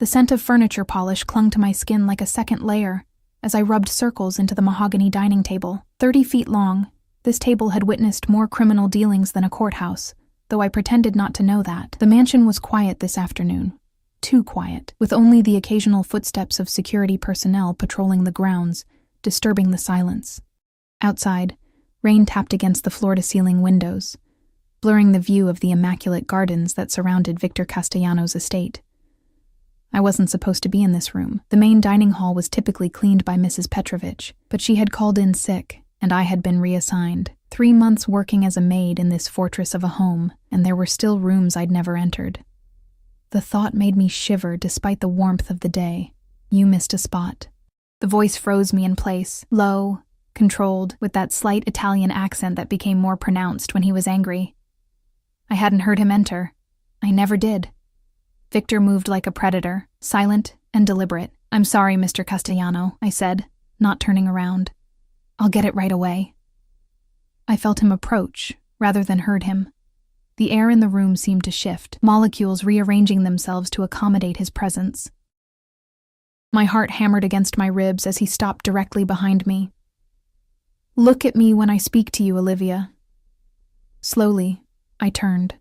The scent of furniture polish clung to my skin like a second layer as I rubbed circles into the mahogany dining table. 30 feet long, this table had witnessed more criminal dealings than a courthouse, though I pretended not to know that. The mansion was quiet this afternoon. Too quiet, with only the occasional footsteps of security personnel patrolling the grounds, disturbing the silence. Outside, rain tapped against the floor-to-ceiling windows, blurring the view of the immaculate gardens that surrounded Victor Castellanos' estate. I wasn't supposed to be in this room. The main dining hall was typically cleaned by Mrs. Petrovich, but she had called in sick, and I had been reassigned. 3 months working as a maid in this fortress of a home, and there were still rooms I'd never entered. The thought made me shiver despite the warmth of the day. You missed a spot. The voice froze me in place, low, controlled, with that slight Italian accent that became more pronounced when he was angry. I hadn't heard him enter. I never did. Victor moved like a predator, silent and deliberate. "I'm sorry, Mr. Castellano," I said, not turning around. "I'll get it right away." I felt him approach, rather than heard him. The air in the room seemed to shift, molecules rearranging themselves to accommodate his presence. My heart hammered against my ribs as he stopped directly behind me. "Look at me when I speak to you, Olivia." Slowly, I turned.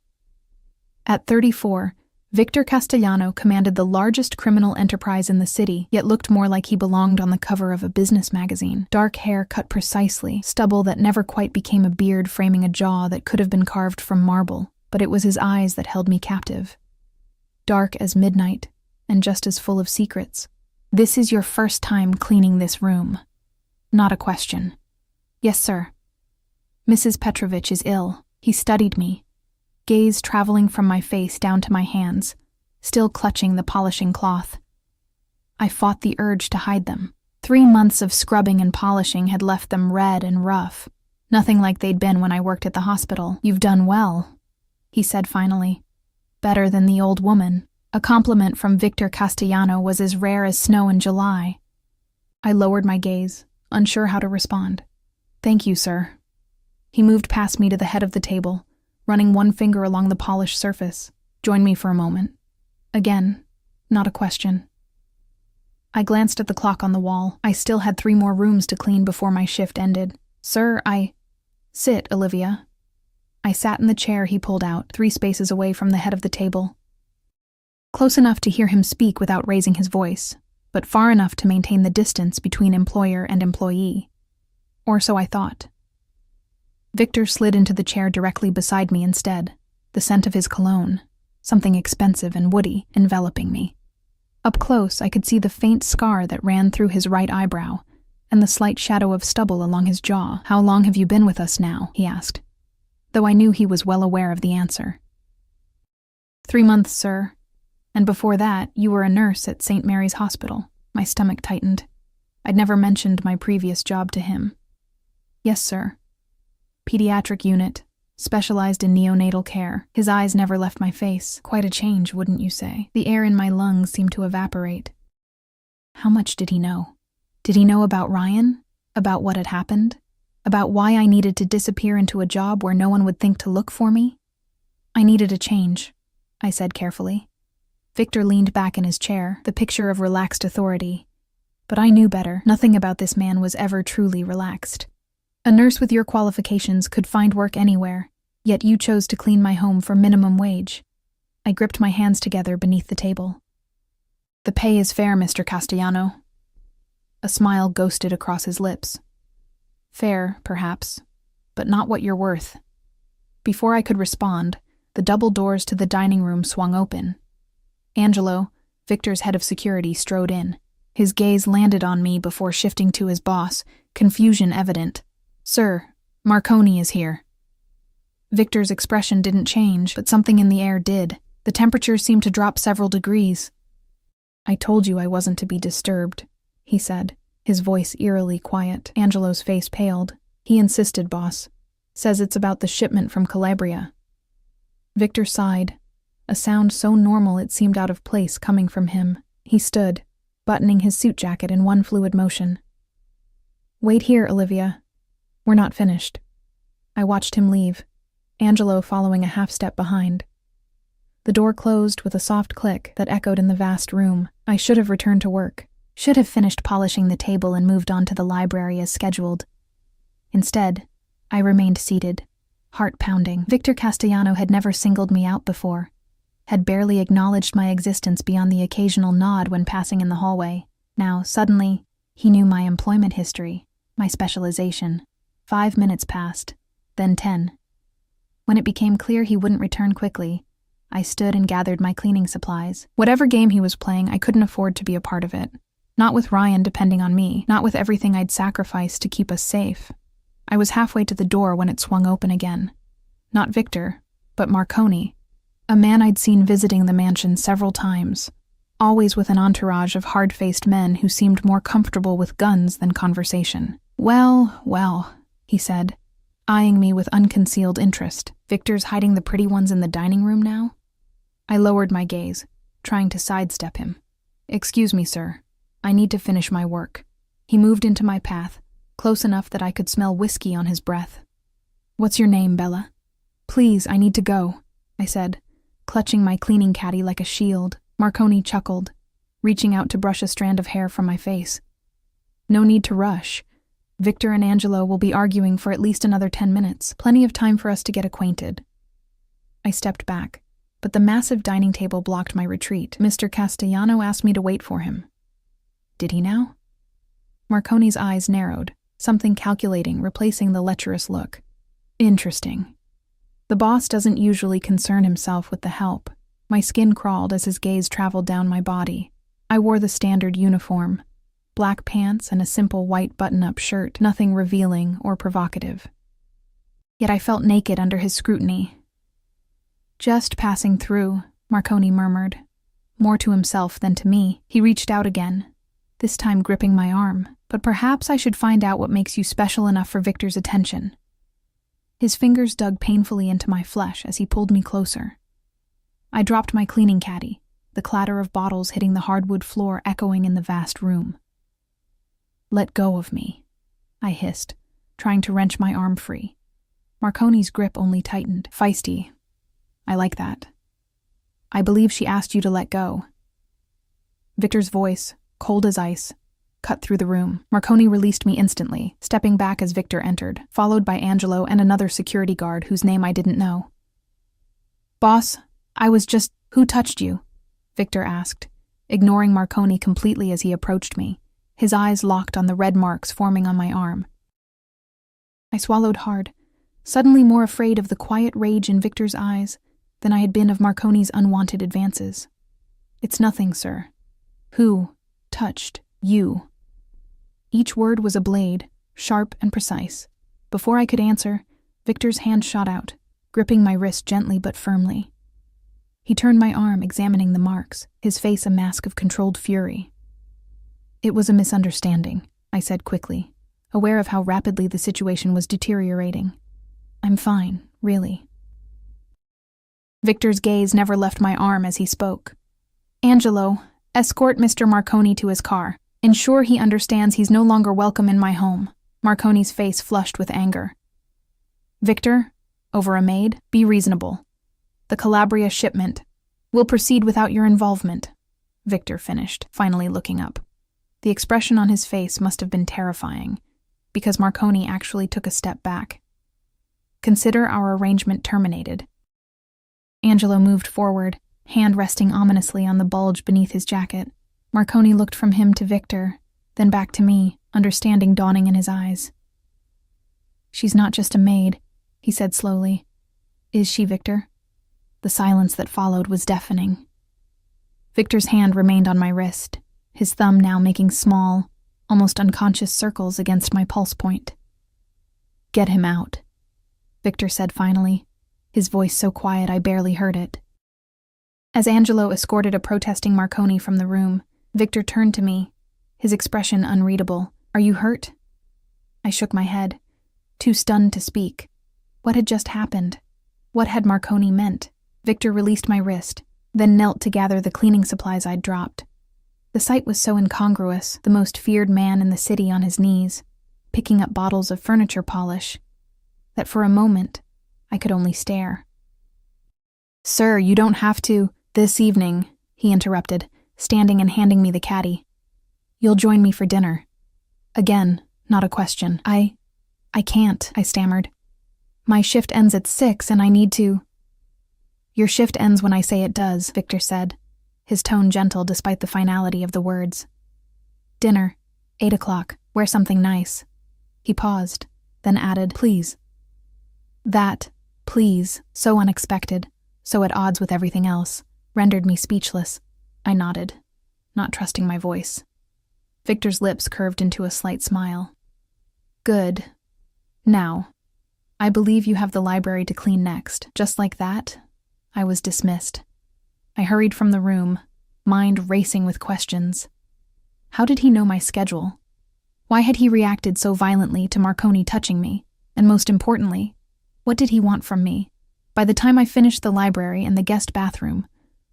At 34, Victor Castellano commanded the largest criminal enterprise in the city, yet looked more like he belonged on the cover of a business magazine. Dark hair cut precisely, stubble that never quite became a beard framing a jaw that could have been carved from marble, but it was his eyes that held me captive. Dark as midnight, and just as full of secrets. "This is your first time cleaning this room." Not a question. "Yes, sir." "Mrs. Petrovich is ill." He studied me, gaze traveling from my face down to my hands, still clutching the polishing cloth. I fought the urge to hide them. 3 months of scrubbing and polishing had left them red and rough, nothing like they'd been when I worked at the hospital. "You've done well," he said finally. "Better than the old woman." A compliment from Victor Castellano was as rare as snow in July. I lowered my gaze, unsure how to respond. "Thank you, sir." He moved past me to the head of the table, running one finger along the polished surface. "Join me for a moment." Again, not a question. I glanced at the clock on the wall. I still had 3 more rooms to clean before my shift ended. "Sir, Sit, Olivia." I sat in the chair he pulled out, 3 spaces away from the head of the table. Close enough to hear him speak without raising his voice, but far enough to maintain the distance between employer and employee. Or so I thought. Victor slid into the chair directly beside me instead, the scent of his cologne, something expensive and woody, enveloping me. Up close, I could see the faint scar that ran through his right eyebrow, and the slight shadow of stubble along his jaw. "How long have you been with us now?" he asked, though I knew he was well aware of the answer. 3 months, sir. And before that, you were a nurse at St. Mary's Hospital." My stomach tightened. I'd never mentioned my previous job to him. "Yes, sir. Pediatric unit, specialized in neonatal care." His eyes never left my face. Quite a change, wouldn't you say? The air in my lungs seemed to evaporate. How much did he know? Did he know about Ryan? About what had happened? About why I needed to disappear into a job where no one would think to look for me? "I needed a change," I said carefully. Victor leaned back in his chair, the picture of relaxed authority. But I knew better. Nothing about this man was ever truly relaxed. "A nurse with your qualifications could find work anywhere, yet you chose to clean my home for minimum wage." I gripped my hands together beneath the table. "The pay is fair, Mr. Castellano." A smile ghosted across his lips. "Fair, perhaps, but not what you're worth." Before I could respond, the double doors to the dining room swung open. Angelo, Victor's head of security, strode in. His gaze landed on me before shifting to his boss, confusion evident. "Sir, Marconi is here." Victor's expression didn't change, but something in the air did. The temperature seemed to drop several degrees. "I told you I wasn't to be disturbed," he said, his voice eerily quiet. Angelo's face paled. "He insisted, boss. Says it's about the shipment from Calabria." Victor sighed, a sound so normal it seemed out of place coming from him. He stood, buttoning his suit jacket in one fluid motion. "Wait here, Olivia. We're not finished." I watched him leave, Angelo following a half step behind. The door closed with a soft click that echoed in the vast room. I should have returned to work, should have finished polishing the table and moved on to the library as scheduled. Instead, I remained seated, heart pounding. Victor Castellano had never singled me out before, had barely acknowledged my existence beyond the occasional nod when passing in the hallway. Now, suddenly, he knew my employment history, my specialization. 5 minutes passed, then 10. When it became clear he wouldn't return quickly, I stood and gathered my cleaning supplies. Whatever game he was playing, I couldn't afford to be a part of it. Not with Ryan depending on me, not with everything I'd sacrificed to keep us safe. I was halfway to the door when it swung open again. Not Victor, but Marconi, a man I'd seen visiting the mansion several times, always with an entourage of hard-faced men who seemed more comfortable with guns than conversation. Well, he said, eyeing me with unconcealed interest. Victor's hiding the pretty ones in the dining room now? I lowered my gaze, trying to sidestep him. Excuse me, sir. I need to finish my work. He moved into my path, close enough that I could smell whiskey on his breath. What's your name, Bella? Please, I need to go, I said, clutching my cleaning caddy like a shield. Marconi chuckled, reaching out to brush a strand of hair from my face. No need to rush. Victor and Angelo will be arguing for at least another 10 minutes, plenty of time for us to get acquainted. I stepped back, but the massive dining table blocked my retreat. Mr. Castellano asked me to wait for him. Did he now? Marconi's eyes narrowed, something calculating replacing the lecherous look. Interesting. The boss doesn't usually concern himself with the help. My skin crawled as his gaze traveled down my body. I wore the standard uniform, black pants and a simple white button-up shirt, nothing revealing or provocative. Yet I felt naked under his scrutiny. Just passing through, Marconi murmured, more to himself than to me. He reached out again, this time gripping my arm. But perhaps I should find out what makes you special enough for Victor's attention. His fingers dug painfully into my flesh as he pulled me closer. I dropped my cleaning caddy, the clatter of bottles hitting the hardwood floor echoing in the vast room. Let go of me, I hissed, trying to wrench my arm free. Marconi's grip only tightened. Feisty. I like that. I believe she asked you to let go. Victor's voice, cold as ice, cut through the room. Marconi released me instantly, stepping back as Victor entered, followed by Angelo and another security guard whose name I didn't know. Boss, I was just... Who touched you? Victor asked, ignoring Marconi completely as he approached me, his eyes locked on the red marks forming on my arm. I swallowed hard, suddenly more afraid of the quiet rage in Victor's eyes than I had been of Marconi's unwanted advances. It's nothing, sir. Who touched you? Each word was a blade, sharp and precise. Before I could answer, Victor's hand shot out, gripping my wrist gently but firmly. He turned my arm, examining the marks, his face a mask of controlled fury. It was a misunderstanding, I said quickly, aware of how rapidly the situation was deteriorating. I'm fine, really. Victor's gaze never left my arm as he spoke. Angelo, escort Mr. Marconi to his car. Ensure he understands he's no longer welcome in my home. Marconi's face flushed with anger. Victor, over a maid, be reasonable. The Calabria shipment will proceed without your involvement, Victor finished, finally looking up. The expression on his face must have been terrifying, because Marconi actually took a step back. Consider our arrangement terminated. Angelo moved forward, hand resting ominously on the bulge beneath his jacket. Marconi looked from him to Victor, then back to me, understanding dawning in his eyes. She's not just a maid, he said slowly. Is she, Victor? The silence that followed was deafening. Victor's hand remained on my wrist, his thumb now making small, almost unconscious circles against my pulse point. Get him out, Victor said finally, his voice so quiet I barely heard it. As Angelo escorted a protesting Marconi from the room, Victor turned to me, his expression unreadable. Are you hurt? I shook my head, too stunned to speak. What had just happened? What had Marconi meant? Victor released my wrist, then knelt to gather the cleaning supplies I'd dropped. The sight was so incongruous, the most feared man in the city on his knees, picking up bottles of furniture polish, that for a moment I could only stare. Sir, you don't have to. This evening, he interrupted, standing and handing me the caddy. You'll join me for dinner. Again, not a question. I can't, I stammered. My shift ends at 6 and I need to. Your shift ends when I say it does, Victor said, his tone gentle despite the finality of the words. Dinner, 8 o'clock, wear something nice. He paused, then added, please. That, please, so unexpected, so at odds with everything else, rendered me speechless. I nodded, not trusting my voice. Victor's lips curved into a slight smile. Good. Now, I believe you have the library to clean next. Just like that, I was dismissed. I hurried from the room, mind racing with questions. How did he know my schedule? Why had he reacted so violently to Marconi touching me? And most importantly, what did he want from me? By the time I finished the library and the guest bathroom,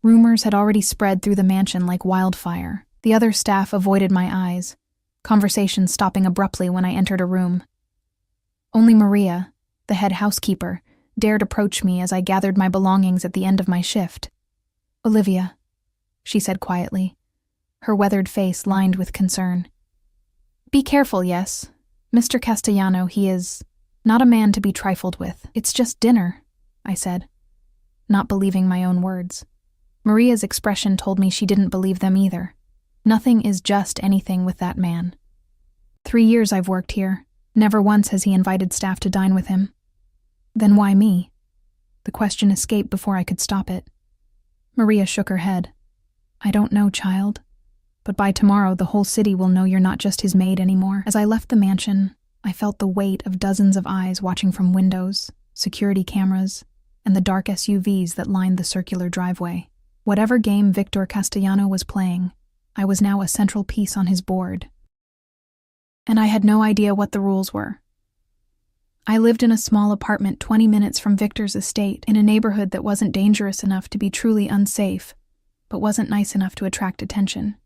rumors had already spread through the mansion like wildfire. The other staff avoided my eyes, conversation stopping abruptly when I entered a room. Only Maria, the head housekeeper, dared approach me as I gathered my belongings at the end of my shift. Olivia, she said quietly, her weathered face lined with concern. Be careful, yes. Mr. Castellano, he is not a man to be trifled with. It's just dinner, I said, not believing my own words. Maria's expression told me she didn't believe them either. Nothing is just anything with that man. 3 years I've worked here. Never once has he invited staff to dine with him. Then why me? The question escaped before I could stop it. Maria shook her head. I don't know, child. But by tomorrow the whole city will know you're not just his maid anymore. As I left the mansion, I felt the weight of dozens of eyes watching from windows, security cameras, and the dark SUVs that lined the circular driveway. Whatever game Victor Castellano was playing, I was now a central piece on his board. And I had no idea what the rules were. I lived in a small apartment 20 minutes from Victor's estate in a neighborhood that wasn't dangerous enough to be truly unsafe, but wasn't nice enough to attract attention.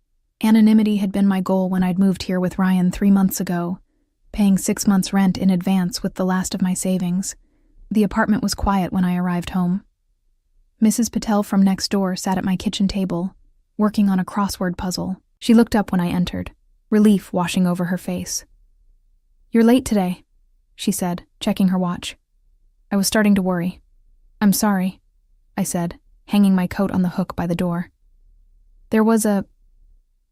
Anonymity had been my goal when I'd moved here with Ryan 3 months ago, paying 6 months' rent in advance with the last of my savings. The apartment was quiet when I arrived home. Mrs. Patel from next door sat at my kitchen table, working on a crossword puzzle. She looked up when I entered, relief washing over her face. You're late today, she said, checking her watch. I was starting to worry. I'm sorry, I said, hanging my coat on the hook by the door. There was a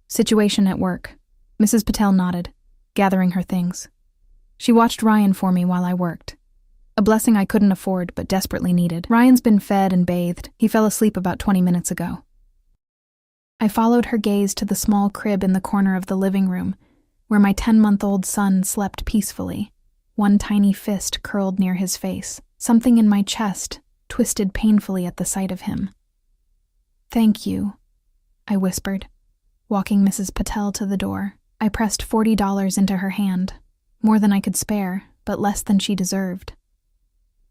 situation at work. Mrs. Patel nodded, gathering her things. She watched Ryan for me while I worked. A blessing I couldn't afford but desperately needed. Ryan's been fed and bathed. He fell asleep about 20 minutes ago. I followed her gaze to the small crib in the corner of the living room, where my 10-month-old son slept peacefully, one tiny fist curled near his face. Something in my chest twisted painfully at the sight of him. Thank you, I whispered, walking Mrs. Patel to the door. I pressed $40 into her hand, more than I could spare, but less than she deserved.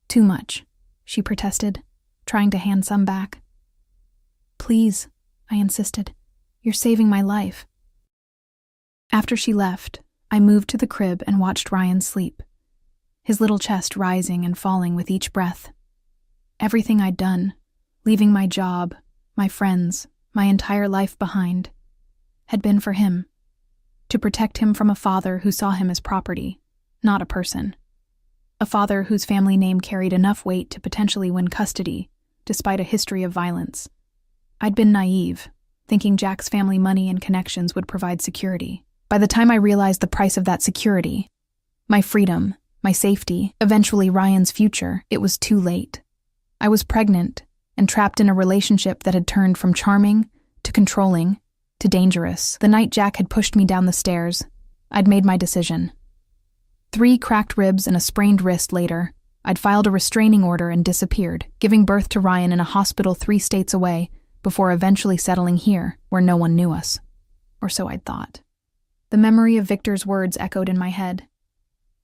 Too much, she protested, trying to hand some back. Please, I insisted. You're saving my life. After she left, I moved to the crib and watched Ryan sleep, his little chest rising and falling with each breath. Everything I'd done, leaving my job, my friends, my entire life behind, had been for him, to protect him from a father who saw him as property, not a person. A father whose family name carried enough weight to potentially win custody, despite a history of violence. I'd been naive, thinking Jack's family money and connections would provide security. By the time I realized the price of that security, my freedom, my safety, eventually Ryan's future, it was too late. I was pregnant and trapped in a relationship that had turned from charming to controlling to dangerous. The night Jack had pushed me down the stairs, I'd made my decision. 3 cracked ribs and a sprained wrist later, I'd filed a restraining order and disappeared, giving birth to Ryan in a hospital 3 states away before eventually settling here, where no one knew us. Or so I'd thought. The memory of Victor's words echoed in my head.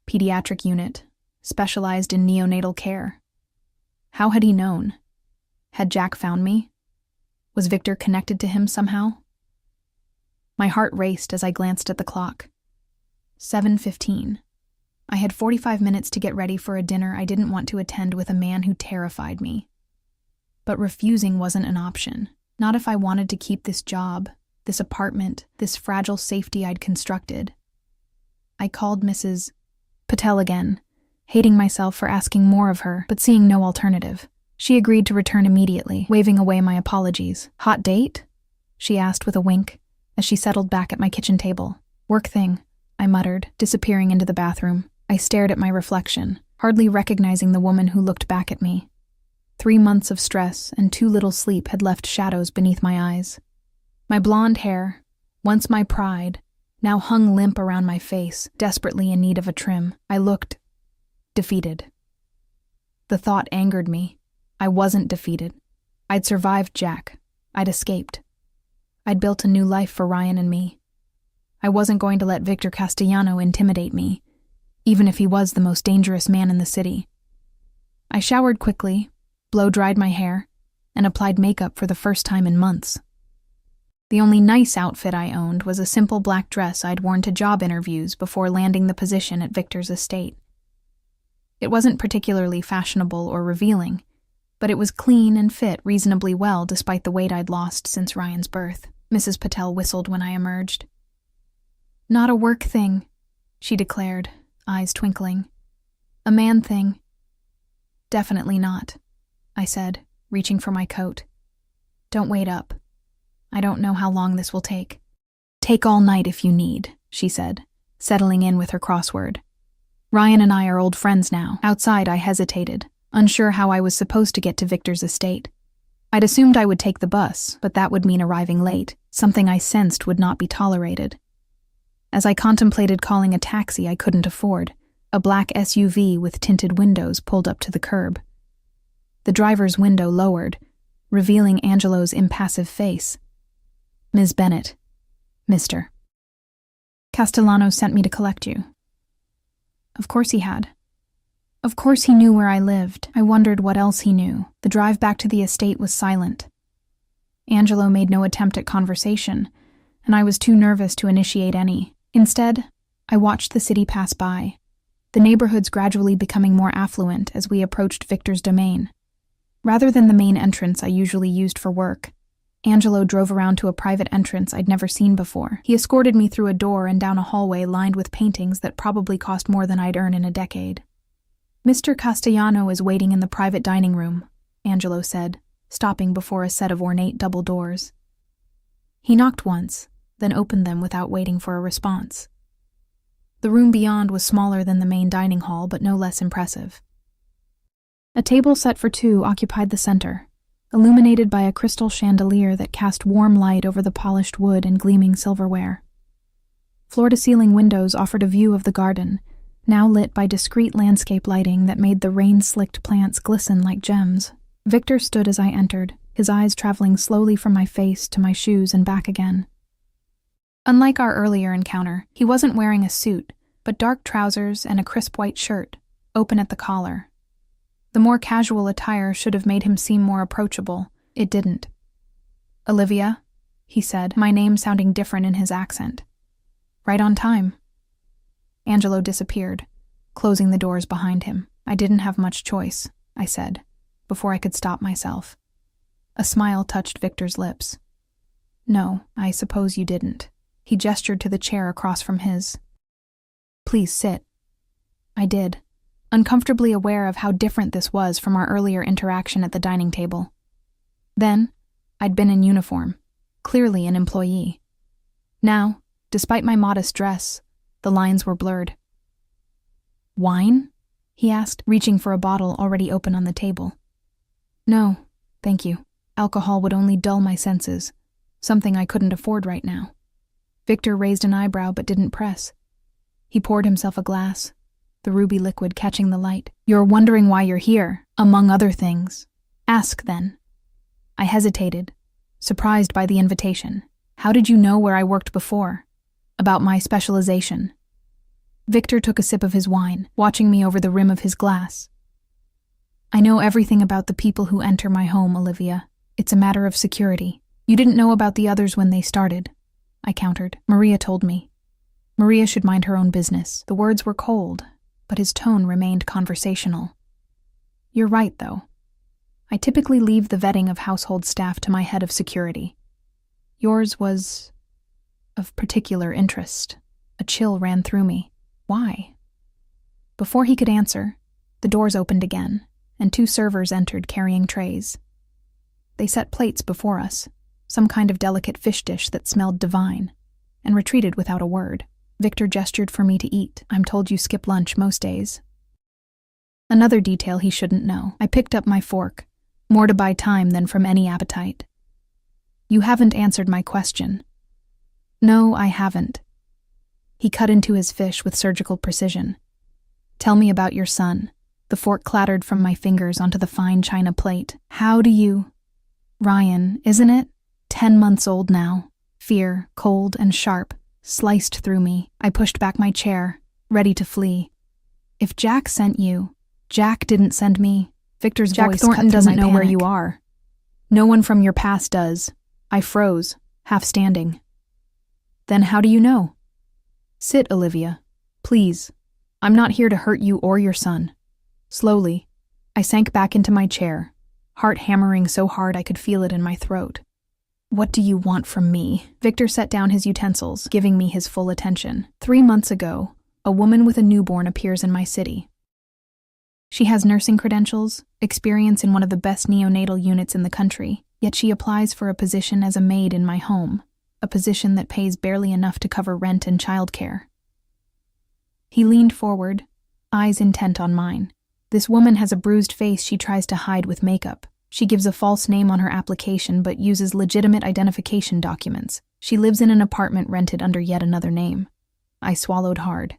Pediatric unit, specialized in neonatal care. How had he known? Had Jack found me? Was Victor connected to him somehow? My heart raced as I glanced at the clock. 7:15. I had 45 minutes to get ready for a dinner I didn't want to attend with a man who terrified me. But refusing wasn't an option. Not if I wanted to keep this job, this apartment, this fragile safety I'd constructed. I called Mrs. Patel again, hating myself for asking more of her, but seeing no alternative. She agreed to return immediately, waving away my apologies. "Hot date?" she asked with a wink, as she settled back at my kitchen table. "Work thing," I muttered, disappearing into the bathroom. I stared at my reflection, hardly recognizing the woman who looked back at me. 3 months of stress and too little sleep had left shadows beneath my eyes. My blonde hair, once my pride, now hung limp around my face, desperately in need of a trim. I looked defeated. The thought angered me. I wasn't defeated. I'd survived Jack. I'd escaped. I'd built a new life for Ryan and me. I wasn't going to let Victor Castellano intimidate me, even if he was the most dangerous man in the city. I showered quickly, blow-dried my hair, and applied makeup for the first time in months. The only nice outfit I owned was a simple black dress I'd worn to job interviews before landing the position at Victor's estate. It wasn't particularly fashionable or revealing, but it was clean and fit reasonably well despite the weight I'd lost since Ryan's birth. Mrs. Patel whistled when I emerged. "Not a work thing," she declared, eyes twinkling. "A man thing." "Definitely not," I said, reaching for my coat. "Don't wait up. I don't know how long this will take." "Take all night if you need," she said, settling in with her crossword. "Ryan and I are old friends now." Outside, I hesitated, unsure how I was supposed to get to Victor's estate. I'd assumed I would take the bus, but that would mean arriving late, something I sensed would not be tolerated. As I contemplated calling a taxi I couldn't afford, a black SUV with tinted windows pulled up to the curb. The driver's window lowered, revealing Angelo's impassive face. "Ms. Bennett. Mr. Castellano sent me to collect you." Of course he had. Of course he knew where I lived. I wondered what else he knew. The drive back to the estate was silent. Angelo made no attempt at conversation, and I was too nervous to initiate any. Instead, I watched the city pass by, the neighborhoods gradually becoming more affluent as we approached Victor's domain. Rather than the main entrance I usually used for work, Angelo drove around to a private entrance I'd never seen before. He escorted me through a door and down a hallway lined with paintings that probably cost more than I'd earn in a decade. "Mr. Castellano is waiting in the private dining room," Angelo said, stopping before a set of ornate double doors. He knocked once, then opened them without waiting for a response. The room beyond was smaller than the main dining hall, but no less impressive. A table set for two occupied the center, illuminated by a crystal chandelier that cast warm light over the polished wood and gleaming silverware. Floor-to-ceiling windows offered a view of the garden, now lit by discreet landscape lighting that made the rain-slicked plants glisten like gems. Victor stood as I entered, his eyes traveling slowly from my face to my shoes and back again. Unlike our earlier encounter, he wasn't wearing a suit, but dark trousers and a crisp white shirt, open at the collar. The more casual attire should have made him seem more approachable. It didn't. "Olivia," he said, my name sounding different in his accent. "Right on time." Angelo disappeared, closing the doors behind him. "I didn't have much choice," I said, before I could stop myself. A smile touched Victor's lips. "No, I suppose you didn't." He gestured to the chair across from his. "Please sit." I did, uncomfortably aware of how different this was from our earlier interaction at the dining table. Then, I'd been in uniform, clearly an employee. Now, despite my modest dress, the lines were blurred. "Wine?" he asked, reaching for a bottle already open on the table. "No, thank you. Alcohol would only dull my senses, something I couldn't afford right now." Victor raised an eyebrow but didn't press. He poured himself a glass, the ruby liquid catching the light. "You're wondering why you're here, among other things. Ask, then." I hesitated, surprised by the invitation. "How did you know where I worked before? About my specialization?" Victor took a sip of his wine, watching me over the rim of his glass. "I know everything about the people who enter my home, Olivia. It's a matter of security. You didn't know about the others when they started," I countered. "Maria told me. Maria should mind her own business." The words were cold, but his tone remained conversational. "You're right, though. I typically leave the vetting of household staff to my head of security. Yours was of particular interest. A chill ran through me. Why? Before he could answer, the doors opened again, and 2 servers entered carrying trays. They set plates before us, some kind of delicate fish dish that smelled divine, and retreated without a word. Victor gestured for me to eat. I'm told you skip lunch most days. Another detail he shouldn't know. I picked up my fork, more to buy time than from any appetite. You haven't answered my question. No, I haven't. He cut into his fish with surgical precision. Tell me about your son. The fork clattered from my fingers onto the fine china plate. How do you... Ryan, isn't it? 10 months old now. Fear, cold and sharp, sliced through me. I pushed back my chair, ready to flee. If Jack sent you... Jack didn't send me. Victor's Jack voice Thornton cut through doesn't my know where panic. you are. No one from your past does. I froze, half standing. Then how do you know? Sit, Olivia. Please. I'm not here to hurt you or your son. Slowly, I sank back into my chair, heart hammering so hard I could feel it in my throat. What do you want from me? Victor set down his utensils, giving me his full attention. 3 months ago, a woman with a newborn appears in my city. She has nursing credentials, experience in one of the best neonatal units in the country, yet she applies for a position as a maid in my home, a position that pays barely enough to cover rent and childcare. He leaned forward, eyes intent on mine. This woman has a bruised face she tries to hide with makeup. She gives a false name on her application but uses legitimate identification documents. She lives in an apartment rented under yet another name. I swallowed hard.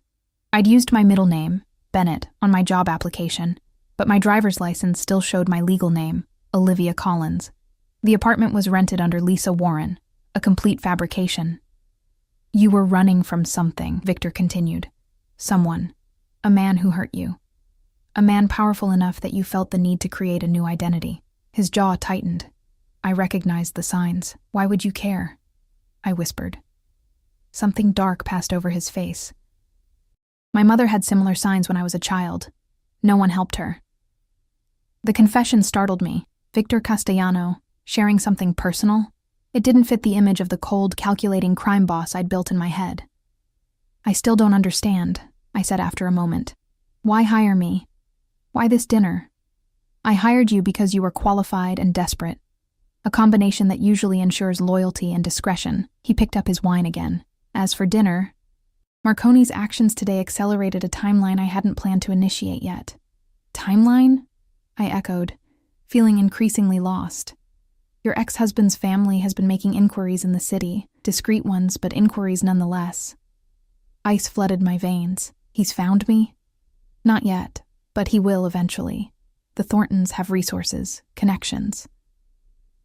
I'd used my middle name, Bennett, on my job application, but my driver's license still showed my legal name, Olivia Collins. The apartment was rented under Lisa Warren, a complete fabrication. You were running from something, Victor continued. Someone. A man who hurt you. A man powerful enough that you felt the need to create a new identity. His jaw tightened. I recognized the signs. Why would you care? I whispered. Something dark passed over his face. My mother had similar signs when I was a child. No one helped her. The confession startled me. Victor Castellano, sharing something personal. It didn't fit the image of the cold, calculating crime boss I'd built in my head. I still don't understand, I said after a moment. Why hire me? Why this dinner? I hired you because you were qualified and desperate. A combination that usually ensures loyalty and discretion. He picked up his wine again. As for dinner, Marconi's actions today accelerated a timeline I hadn't planned to initiate yet. Timeline? I echoed, feeling increasingly lost. Your ex-husband's family has been making inquiries in the city, discreet ones, but inquiries nonetheless. Ice flooded my veins. He's found me? Not yet, but he will eventually. The Thorntons have resources, connections.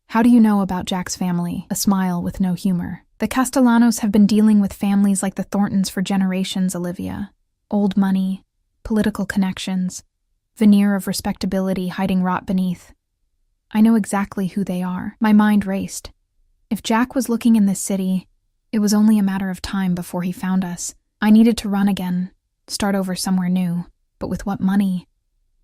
How do you know about Jack's family? A smile with no humor. The Castellanos have been dealing with families like the Thorntons for generations, Olivia. Old money, political connections, veneer of respectability hiding rot beneath. I know exactly who they are. My mind raced. If Jack was looking in this city, it was only a matter of time before he found us. I needed to run again, start over somewhere new. But with what money?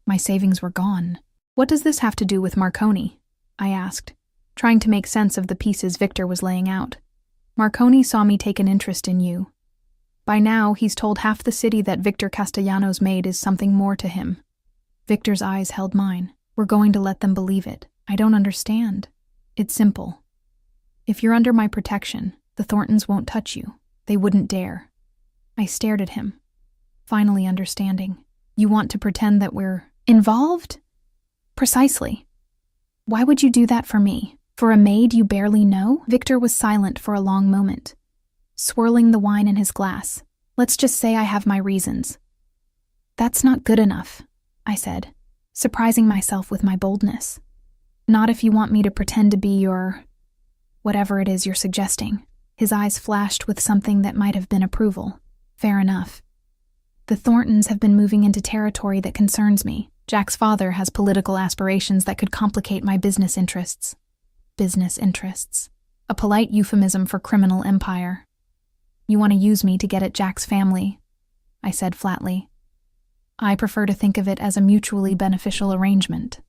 My savings were gone. What does this have to do with Marconi? I asked, trying to make sense of the pieces Victor was laying out. Marconi saw me take an interest in you. By now, he's told half the city that Victor Castellanos' maid is something more to him. Victor's eyes held mine. We're going to let them believe it. I don't understand. It's simple. If you're under my protection, the Thorntons won't touch you. They wouldn't dare. I stared at him, finally understanding. You want to pretend that we're involved? Precisely. Why would you do that for me? For a maid you barely know? Victor was silent for a long moment, swirling the wine in his glass. Let's just say I have my reasons. That's not good enough, I said, surprising myself with my boldness. Not if you want me to pretend to be your... whatever it is you're suggesting. His eyes flashed with something that might have been approval. Fair enough. The Thorntons have been moving into territory that concerns me. Jack's father has political aspirations that could complicate my business interests. Business interests. A polite euphemism for criminal empire. You want to use me to get at Jack's family, I said flatly. I prefer to think of it as a mutually beneficial arrangement.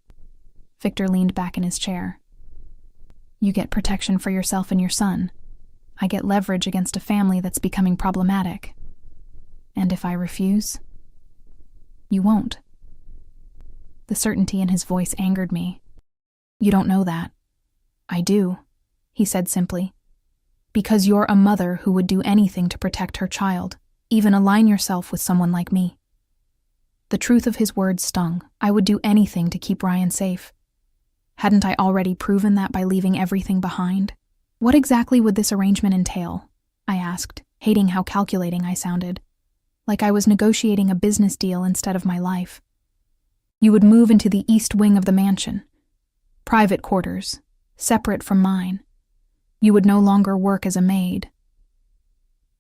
Victor leaned back in his chair. You get protection for yourself and your son. I get leverage against a family that's becoming problematic. And if I refuse? You won't. The certainty in his voice angered me. You don't know that. I do, he said simply. Because you're a mother who would do anything to protect her child, even align yourself with someone like me. The truth of his words stung. I would do anything to keep Ryan safe. Hadn't I already proven that by leaving everything behind? What exactly would this arrangement entail? I asked, hating how calculating I sounded. Like I was negotiating a business deal instead of my life. You would move into the east wing of the mansion. Private quarters, separate from mine. You would no longer work as a maid.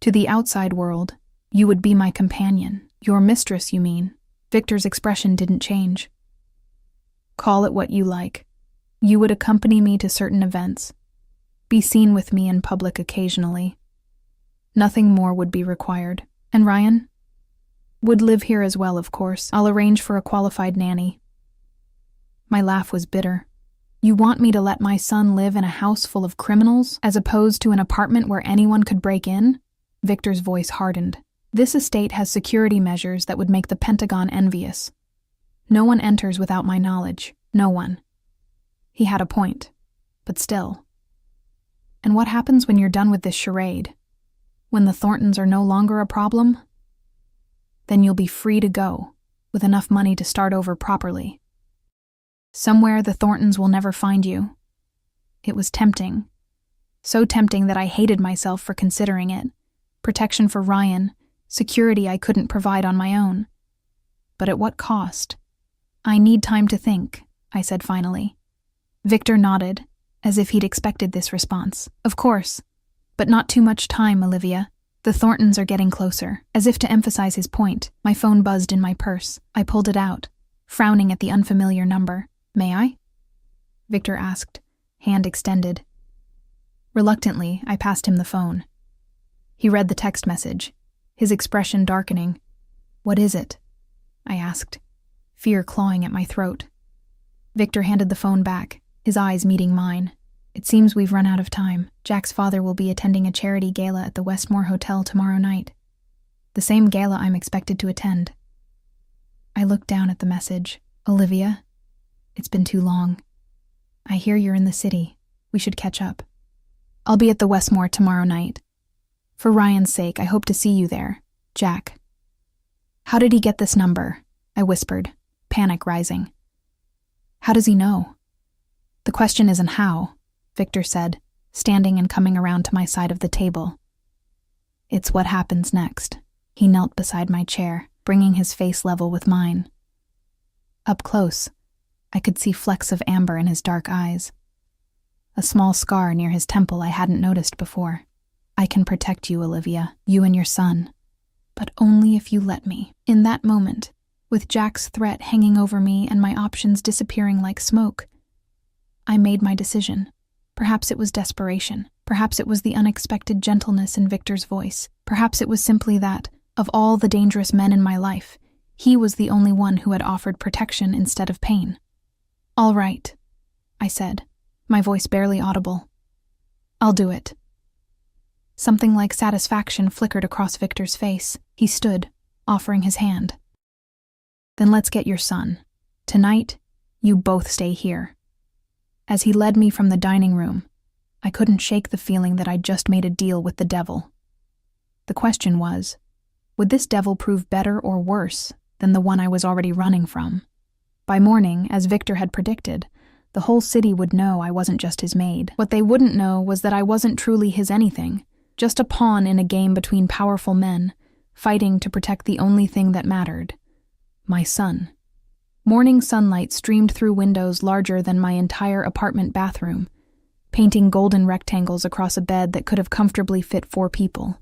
To the outside world, you would be my companion. Your mistress, you mean? Victor's expression didn't change. Call it what you like. You would accompany me to certain events. Be seen with me in public occasionally. Nothing more would be required. And Ryan? Would live here as well, of course. I'll arrange for a qualified nanny. My laugh was bitter. You want me to let my son live in a house full of criminals, as opposed to an apartment where anyone could break in? Victor's voice hardened. This estate has security measures that would make the Pentagon envious. No one enters without my knowledge. No one. He had a point, but still. And what happens when you're done with this charade? When the Thorntons are no longer a problem? Then you'll be free to go, with enough money to start over properly. Somewhere the Thorntons will never find you. It was tempting. So tempting that I hated myself for considering it. Protection for Ryan, security I couldn't provide on my own. But at what cost? I need time to think, I said finally. Victor nodded, as if he'd expected this response. Of course. But not too much time, Olivia. The Thorntons are getting closer. As if to emphasize his point, my phone buzzed in my purse. I pulled it out, frowning at the unfamiliar number. May I? Victor asked, hand extended. Reluctantly, I passed him the phone. He read the text message, his expression darkening. What is it? I asked, fear clawing at my throat. Victor handed the phone back, his eyes meeting mine. It seems we've run out of time. Jack's father will be attending a charity gala at the Westmore Hotel tomorrow night. The same gala I'm expected to attend. I looked down at the message. Olivia, it's been too long. I hear you're in the city. We should catch up. I'll be at the Westmore tomorrow night. For Ryan's sake, I hope to see you there. Jack. How did he get this number? I whispered, panic rising. How does he know? The question isn't how, Victor said, standing and coming around to my side of the table. It's what happens next. He knelt beside my chair, bringing his face level with mine. Up close, I could see flecks of amber in his dark eyes. A small scar near his temple I hadn't noticed before. I can protect you, Olivia, you and your son. But only if you let me. In that moment, with Jack's threat hanging over me and my options disappearing like smoke, I made my decision. Perhaps it was desperation. Perhaps it was the unexpected gentleness in Victor's voice. Perhaps it was simply that, of all the dangerous men in my life, he was the only one who had offered protection instead of pain. All right, I said, my voice barely audible. I'll do it. Something like satisfaction flickered across Victor's face. He stood, offering his hand. Then let's get your son. Tonight, you both stay here. As he led me from the dining room, I couldn't shake the feeling that I'd just made a deal with the devil. The question was, would this devil prove better or worse than the one I was already running from? By morning, as Victor had predicted, the whole city would know I wasn't just his maid. What they wouldn't know was that I wasn't truly his anything, just a pawn in a game between powerful men, fighting to protect the only thing that mattered, my son. Morning sunlight streamed through windows larger than my entire apartment bathroom, painting golden rectangles across a bed that could have comfortably fit 4 people.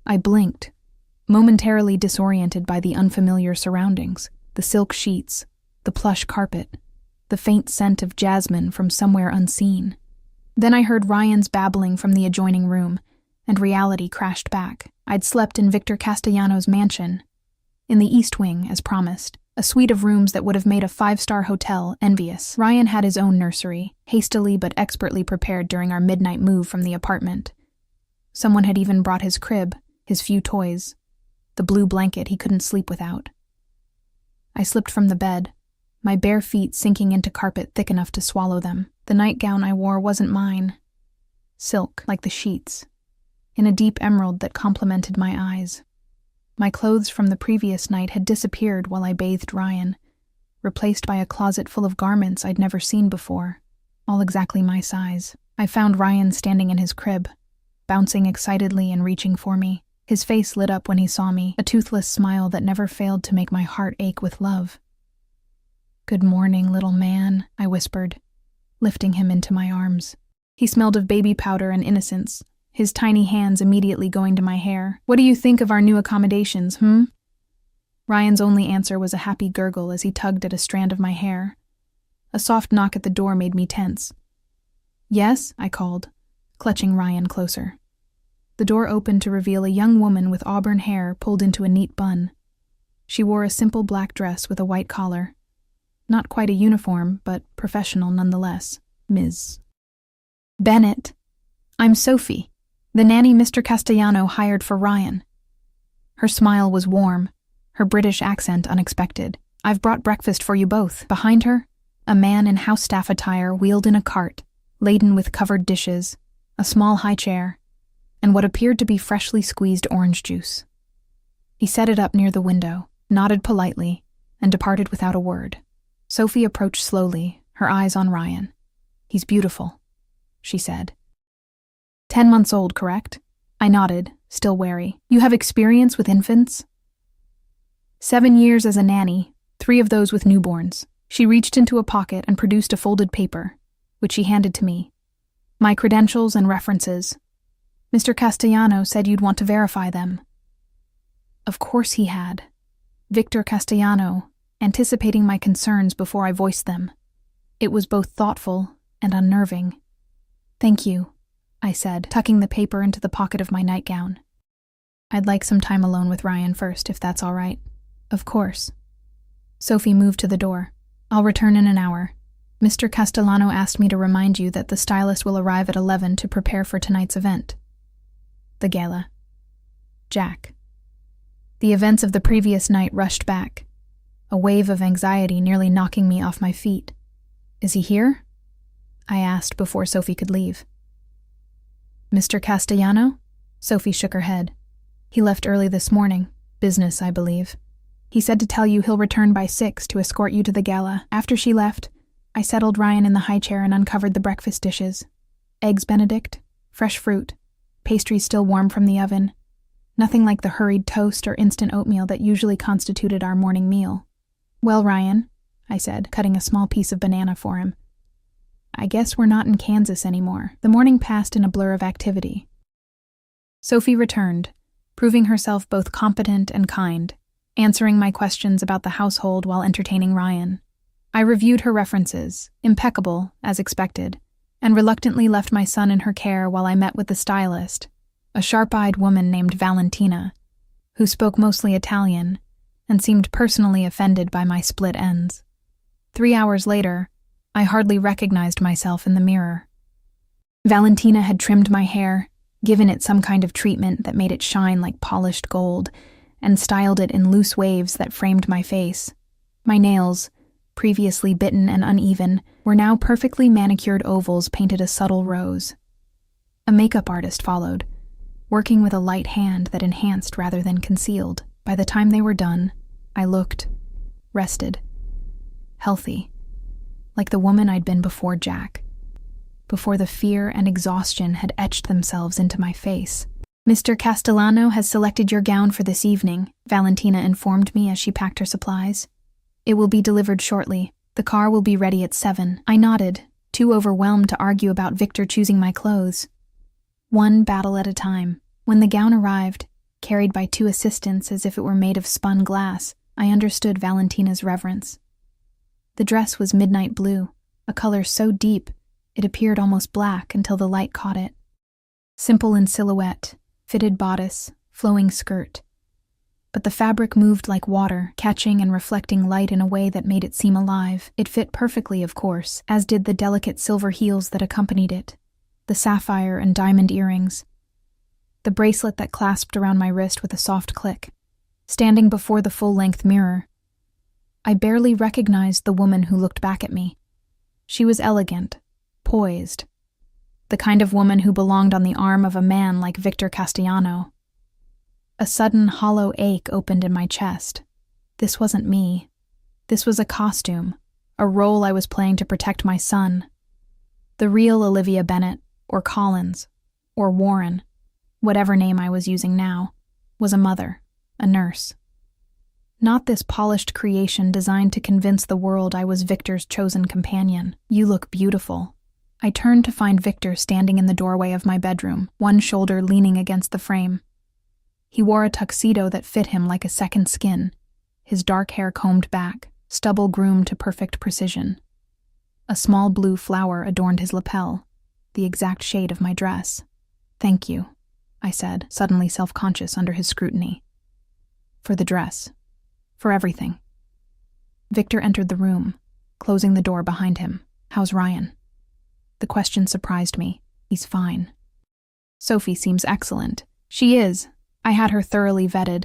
I blinked, momentarily disoriented by the unfamiliar surroundings, the silk sheets, the plush carpet, the faint scent of jasmine from somewhere unseen. Then I heard Ryan's babbling from the adjoining room, and reality crashed back. I'd slept in Victor Castellano's mansion, in the East Wing, as promised. a suite of rooms that would have made a five-star hotel envious. Ryan had his own nursery, hastily but expertly prepared during our midnight move from the apartment. Someone had even brought his crib, his few toys, the blue blanket he couldn't sleep without. I slipped from the bed, my bare feet sinking into carpet thick enough to swallow them. The nightgown I wore wasn't mine. Silk, like the sheets, in a deep emerald that complemented my eyes. My clothes from the previous night had disappeared while I bathed Ryan, replaced by a closet full of garments I'd never seen before, all exactly my size. I found Ryan standing in his crib, bouncing excitedly and reaching for me. His face lit up when he saw me, a toothless smile that never failed to make my heart ache with love. "Good morning, little man," I whispered, lifting him into my arms. He smelled of baby powder and innocence, his tiny hands immediately going to my hair. "What do you think of our new accommodations, Ryan's only answer was a happy gurgle as he tugged at a strand of my hair. A soft knock at the door made me tense. "Yes?" I called, clutching Ryan closer. The door opened to reveal a young woman with auburn hair pulled into a neat bun. She wore a simple black dress with a white collar. Not quite a uniform, but professional nonetheless. "Ms. Bennett. I'm Sophie, the nanny Mr. Castellano hired for Ryan." Her smile was warm, her British accent unexpected. "I've brought breakfast for you both." Behind her, a man in house staff attire wheeled in a cart, laden with covered dishes, a small high chair, and what appeared to be freshly squeezed orange juice. He set it up near the window, nodded politely, and departed without a word. Sophie approached slowly, her eyes on Ryan. "He's beautiful," she said. 10 months old, correct?" I nodded, still wary. "You have experience with infants?" 7 years as a nanny, 3 of those with newborns. She reached into a pocket and produced a folded paper, which she handed to me. "My credentials and references. Mr. Castellano said you'd want to verify them." Of course he had. Victor Castellano, anticipating my concerns before I voiced them. It was both thoughtful and unnerving. "Thank you," I said, tucking the paper into the pocket of my nightgown. "I'd like some time alone with Ryan first, if that's all right." "Of course." Sophie moved to the door. "I'll return in an hour. Mr. Castellano asked me to remind you that the stylist will arrive at 11 to prepare for tonight's event. The gala. Jack." The events of the previous night rushed back, a wave of anxiety nearly knocking me off my feet. "Is he here?" I asked before Sophie could leave. "Mr. Castellano?" Sophie shook her head. "He left early this morning. Business, I believe. He said to tell you he'll return by 6 to escort you to the gala." After she left, I settled Ryan in the high chair and uncovered the breakfast dishes. Eggs Benedict, fresh fruit, pastries still warm from the oven. Nothing like the hurried toast or instant oatmeal that usually constituted our morning meal. "Well, Ryan," I said, cutting a small piece of banana for him, "I guess we're not in Kansas anymore." The morning passed in a blur of activity. Sophie returned, proving herself both competent and kind, answering my questions about the household while entertaining Ryan. I reviewed her references, impeccable, as expected, and reluctantly left my son in her care while I met with the stylist, a sharp-eyed woman named Valentina, who spoke mostly Italian and seemed personally offended by my split ends. 3 hours later, I hardly recognized myself in the mirror. Valentina had trimmed my hair, given it some kind of treatment that made it shine like polished gold, and styled it in loose waves that framed my face. My nails, previously bitten and uneven, were now perfectly manicured ovals painted a subtle rose. A makeup artist followed, working with a light hand that enhanced rather than concealed. By the time they were done, I looked rested, healthy, like the woman I'd been before Jack, before the fear and exhaustion had etched themselves into my face. "Mr. Castellano has selected your gown for this evening," Valentina informed me as she packed her supplies. "It will be delivered shortly. The car will be ready at 7. I nodded, too overwhelmed to argue about Victor choosing my clothes. One battle at a time. When the gown arrived, carried by 2 assistants as if it were made of spun glass, I understood Valentina's reverence. The dress was midnight blue, a color so deep it appeared almost black until the light caught it. Simple in silhouette, fitted bodice, flowing skirt. but the fabric moved like water, catching and reflecting light in a way that made it seem alive. It fit perfectly, of course, as did the delicate silver heels that accompanied it, the sapphire and diamond earrings, the bracelet that clasped around my wrist with a soft click. Standing before the full-length mirror, I barely recognized the woman who looked back at me. She was elegant, poised, the kind of woman who belonged on the arm of a man like Victor Castellano. A sudden hollow ache opened in my chest. This wasn't me. This was a costume, a role I was playing to protect my son. The real Olivia Bennett, or Collins, or Warren, whatever name I was using now, was a mother, a nurse. Not this polished creation designed to convince the world I was Victor's chosen companion. "You look beautiful." I turned to find Victor standing in the doorway of my bedroom, one shoulder leaning against the frame. He wore a tuxedo that fit him like a second skin, his dark hair combed back, stubble groomed to perfect precision. A small blue flower adorned his lapel, the exact shade of my dress. "Thank you," I said, suddenly self-conscious under his scrutiny. "For the dress. For everything." Victor entered the room, closing the door behind him. "How's Ryan?" The question surprised me. "He's fine." "Sophie seems excellent." "She is. I had her thoroughly vetted."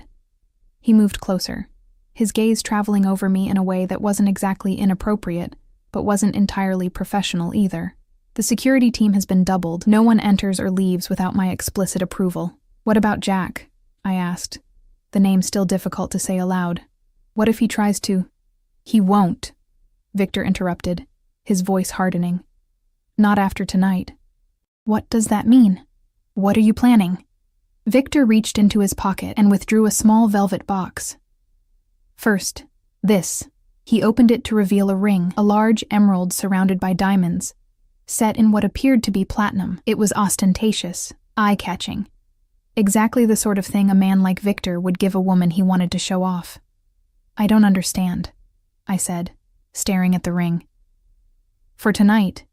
He moved closer, his gaze traveling over me in a way that wasn't exactly inappropriate, but wasn't entirely professional either. "The security team has been doubled. No one enters or leaves without my explicit approval." "What about Jack?" I asked, the name still difficult to say aloud. "What if he tries to—" "He won't," Victor interrupted, his voice hardening. "Not after tonight." "What does that mean? What are you planning?" Victor reached into his pocket and withdrew a small velvet box. "First, this." He opened it to reveal a ring, a large emerald surrounded by diamonds, set in what appeared to be platinum. It was ostentatious, eye-catching. Exactly the sort of thing a man like Victor would give a woman he wanted to show off. "I don't understand," I said, staring at the ring. "For tonight,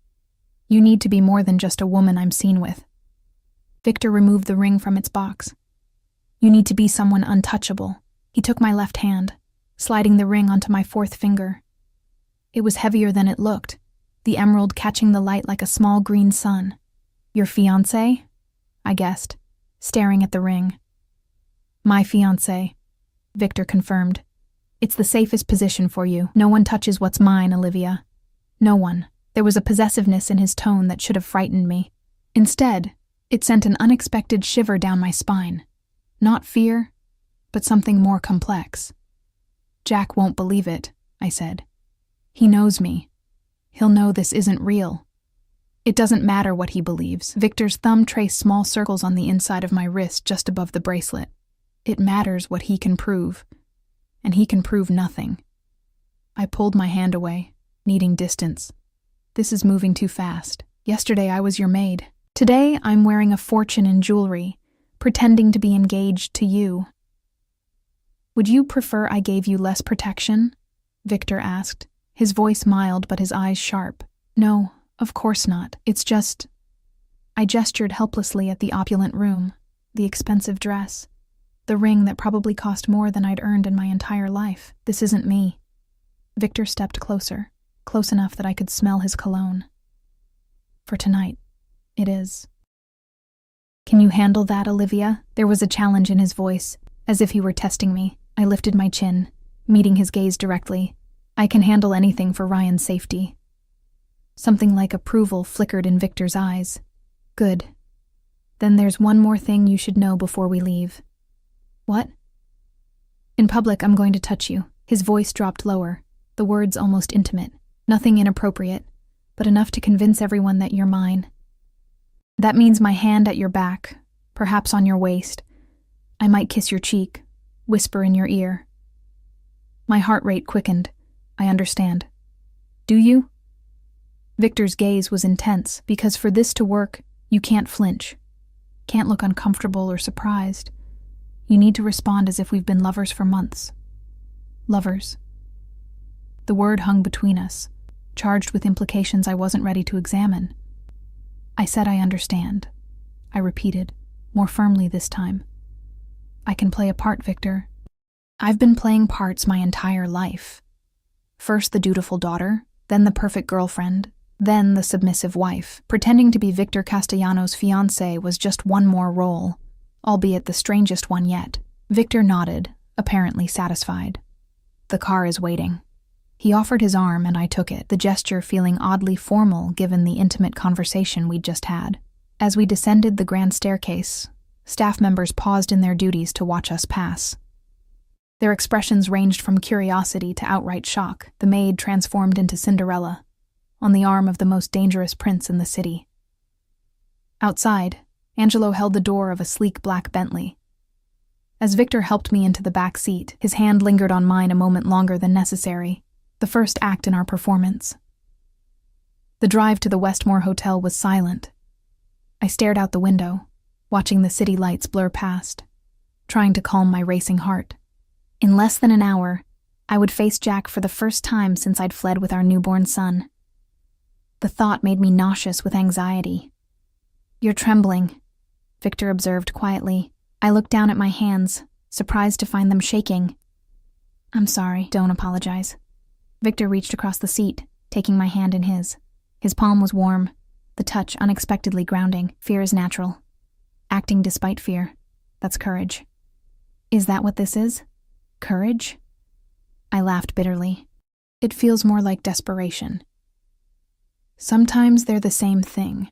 you need to be more than just a woman I'm seen with." Victor removed the ring from its box. "You need to be someone untouchable." He took my left hand, sliding the ring onto my fourth finger. It was heavier than it looked, the emerald catching the light like a small green sun. "Your fiancé?" I guessed, staring at the ring. "My fiancé," Victor confirmed. "It's the safest position for you. No one touches what's mine, Olivia. No one." There was a possessiveness in his tone that should have frightened me. Instead, it sent an unexpected shiver down my spine. Not fear, but something more complex. "Jack won't believe it," I said. "He knows me. He'll know this isn't real." "It doesn't matter what he believes." Victor's thumb traced small circles on the inside of my wrist just above the bracelet. "It matters what he can prove, and he can prove nothing." I pulled my hand away, needing distance. "This is moving too fast. Yesterday I was your maid. Today I'm wearing a fortune in jewelry, pretending to be engaged to you." "Would you prefer I gave you less protection?" Victor asked, his voice mild but his eyes sharp. "No, of course not. It's just—" I gestured helplessly at the opulent room, the expensive dress, the ring that probably cost more than I'd earned in my entire life. "This isn't me." Victor stepped closer, close enough that I could smell his cologne. "For tonight, it is." "Can you handle that, Olivia?" There was a challenge in his voice, as if he were testing me. I lifted my chin, meeting his gaze directly. "I can handle anything for Ryan's safety." Something like approval flickered in Victor's eyes. "Good. Then there's one more thing you should know before we leave." "What?" "In public, I'm going to touch you." His voice dropped lower, the words almost intimate. "Nothing inappropriate, but enough to convince everyone that you're mine. That means my hand at your back, perhaps on your waist. I might kiss your cheek, whisper in your ear." My heart rate quickened. "I understand." "Do you?" Victor's gaze was intense, because for this to work, you can't flinch. Can't look uncomfortable or surprised. You need to respond as if we've been lovers for months. Lovers. The word hung between us, charged with implications I wasn't ready to examine. "I said I understand," I repeated, more firmly this time. "I can play a part, Victor. I've been playing parts my entire life. First the dutiful daughter, then the perfect girlfriend, then the submissive wife. Pretending to be Victor Castellanos' fiancée was just one more role, albeit the strangest one yet. Victor nodded, apparently satisfied. The car is waiting. He offered his arm and I took it, the gesture feeling oddly formal given the intimate conversation we'd just had. As we descended the grand staircase, staff members paused in their duties to watch us pass. Their expressions ranged from curiosity to outright shock. The maid transformed into Cinderella, on the arm of the most dangerous prince in the city. Outside, Angelo held the door of a sleek black Bentley. As Victor helped me into the back seat, his hand lingered on mine a moment longer than necessary, the first act in our performance. The drive to the Westmore Hotel was silent. I stared out the window, watching the city lights blur past, trying to calm my racing heart. In less than an hour, I would face Jack for the first time since I'd fled with our newborn son. The thought made me nauseous with anxiety. "You're trembling," Victor observed quietly. I looked down at my hands, surprised to find them shaking. "I'm sorry, don't apologize." Victor reached across the seat, taking my hand in his. His palm was warm, the touch unexpectedly grounding. Fear is natural. Acting despite fear, that's courage. Is that what this is? Courage? I laughed bitterly. It feels more like desperation. Sometimes they're the same thing.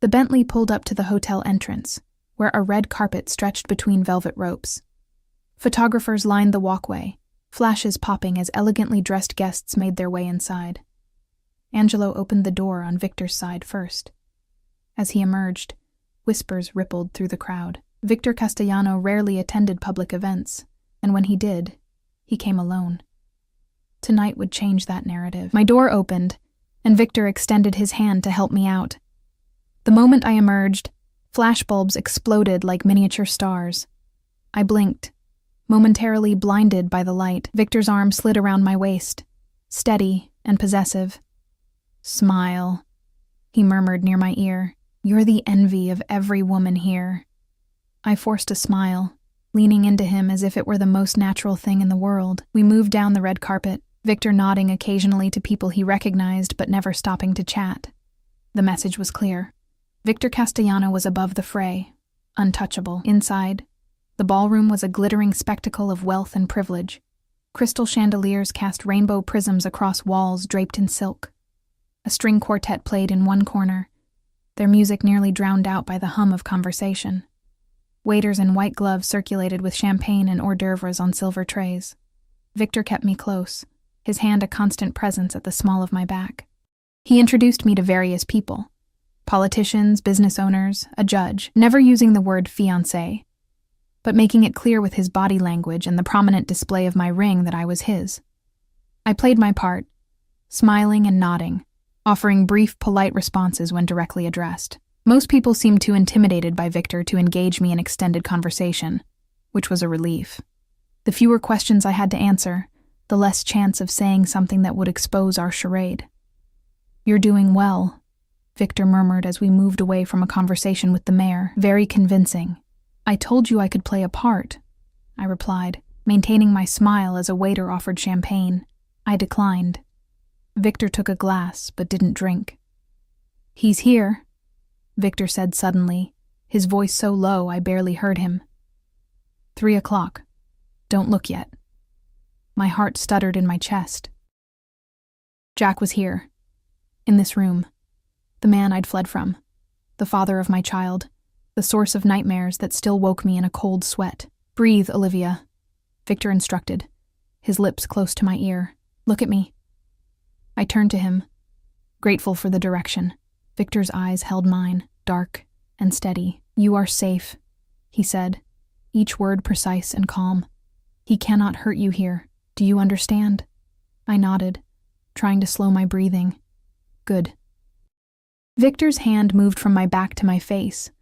The Bentley pulled up to the hotel entrance, where a red carpet stretched between velvet ropes. Photographers lined the walkway, flashes popping as elegantly dressed guests made their way inside. Angelo opened the door on Victor's side first. As he emerged, whispers rippled through the crowd. Victor Castellano rarely attended public events, and when he did, he came alone. Tonight would change that narrative. My door opened, and Victor extended his hand to help me out. The moment I emerged, flashbulbs exploded like miniature stars. I blinked, momentarily blinded by the light. Victor's arm slid around my waist, steady and possessive. "Smile," he murmured near my ear. "You're the envy of every woman here." I forced a smile, leaning into him as if it were the most natural thing in the world. We moved down the red carpet, Victor nodding occasionally to people he recognized but never stopping to chat. The message was clear. Victor Castellano was above the fray, untouchable. Inside, the ballroom was a glittering spectacle of wealth and privilege. Crystal chandeliers cast rainbow prisms across walls draped in silk. A string quartet played in one corner, their music nearly drowned out by the hum of conversation. Waiters in white gloves circulated with champagne and hors d'oeuvres on silver trays. Victor kept me close, his hand a constant presence at the small of my back. He introduced me to various people. Politicians, business owners, a judge, never using the word fiancé, but making it clear with his body language and the prominent display of my ring that I was his. I played my part, smiling and nodding, offering brief, polite responses when directly addressed. Most people seemed too intimidated by Victor to engage me in extended conversation, which was a relief. The fewer questions I had to answer, the less chance of saying something that would expose our charade. "You're doing well," Victor murmured as we moved away from a conversation with the mayor. "Very convincing." "I told you I could play a part," I replied, maintaining my smile as a waiter offered champagne. I declined. Victor took a glass, but didn't drink. "He's here," Victor said suddenly, his voice so low I barely heard him. 3:00. Don't look yet. My heart stuttered in my chest. Jack was here, in this room, the man I'd fled from, the father of my child, the source of nightmares that still woke me in a cold sweat. "Breathe, Olivia," Victor instructed, his lips close to my ear. "Look at me." I turned to him, grateful for the direction. Victor's eyes held mine, dark and steady. "You are safe," he said, each word precise and calm. "He cannot hurt you here. Do you understand?" I nodded, trying to slow my breathing. "Good." Victor's hand moved from my back to my face,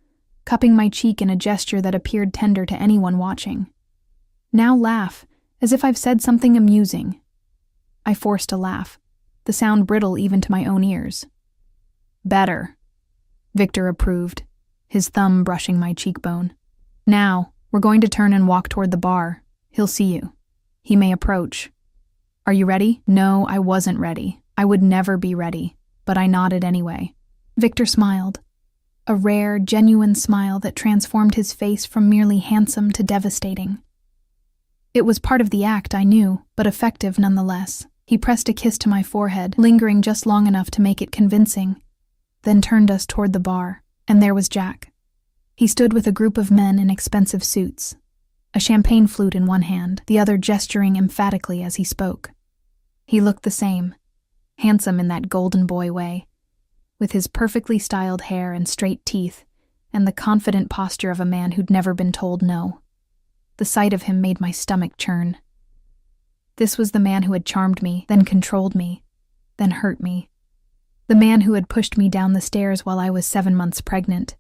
cupping my cheek in a gesture that appeared tender to anyone watching. "Now laugh, as if I've said something amusing." I forced a laugh, the sound brittle even to my own ears. "Better," Victor approved, his thumb brushing my cheekbone. "Now, we're going to turn and walk toward the bar," He'll see you. He may approach. Are you ready? No, I wasn't ready. I would never be ready, but I nodded anyway. Victor smiled. A rare, genuine smile that transformed his face from merely handsome to devastating. It was part of the act, I knew, but effective nonetheless. He pressed a kiss to my forehead, lingering just long enough to make it convincing, then turned us toward the bar, and there was Jack. He stood with a group of men in expensive suits, a champagne flute in one hand, the other gesturing emphatically as he spoke. He looked the same, handsome in that golden boy way, with his perfectly styled hair and straight teeth, and the confident posture of a man who'd never been told no. The sight of him made my stomach churn. This was the man who had charmed me, then controlled me, then hurt me. The man who had pushed me down the stairs while I was 7 months pregnant,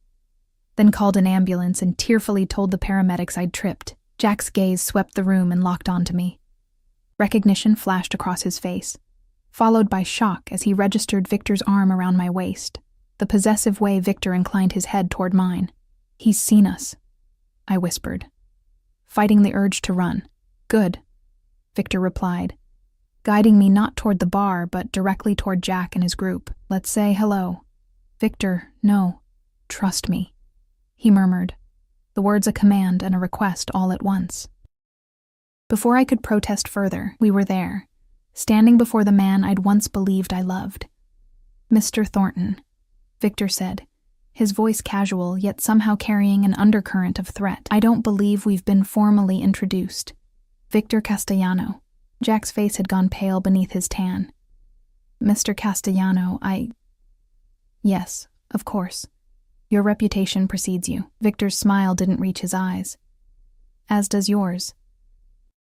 then called an ambulance and tearfully told the paramedics I'd tripped. Jack's gaze swept the room and locked onto me. Recognition flashed across his face, followed by shock as he registered Victor's arm around my waist, the possessive way Victor inclined his head toward mine. He's seen us, I whispered, fighting the urge to run. Good, Victor replied, guiding me not toward the bar but directly toward Jack and his group. Let's say hello. Victor, no, trust me, he murmured, the words a command and a request all at once. Before I could protest further, we were there, standing before the man I'd once believed I loved. Mr. Thornton, Victor said, his voice casual yet somehow carrying an undercurrent of threat. I don't believe we've been formally introduced. Victor Castellano. Jack's face had gone pale beneath his tan. Mr. Castellano, Yes, of course. Your reputation precedes you. Victor's smile didn't reach his eyes. As does yours.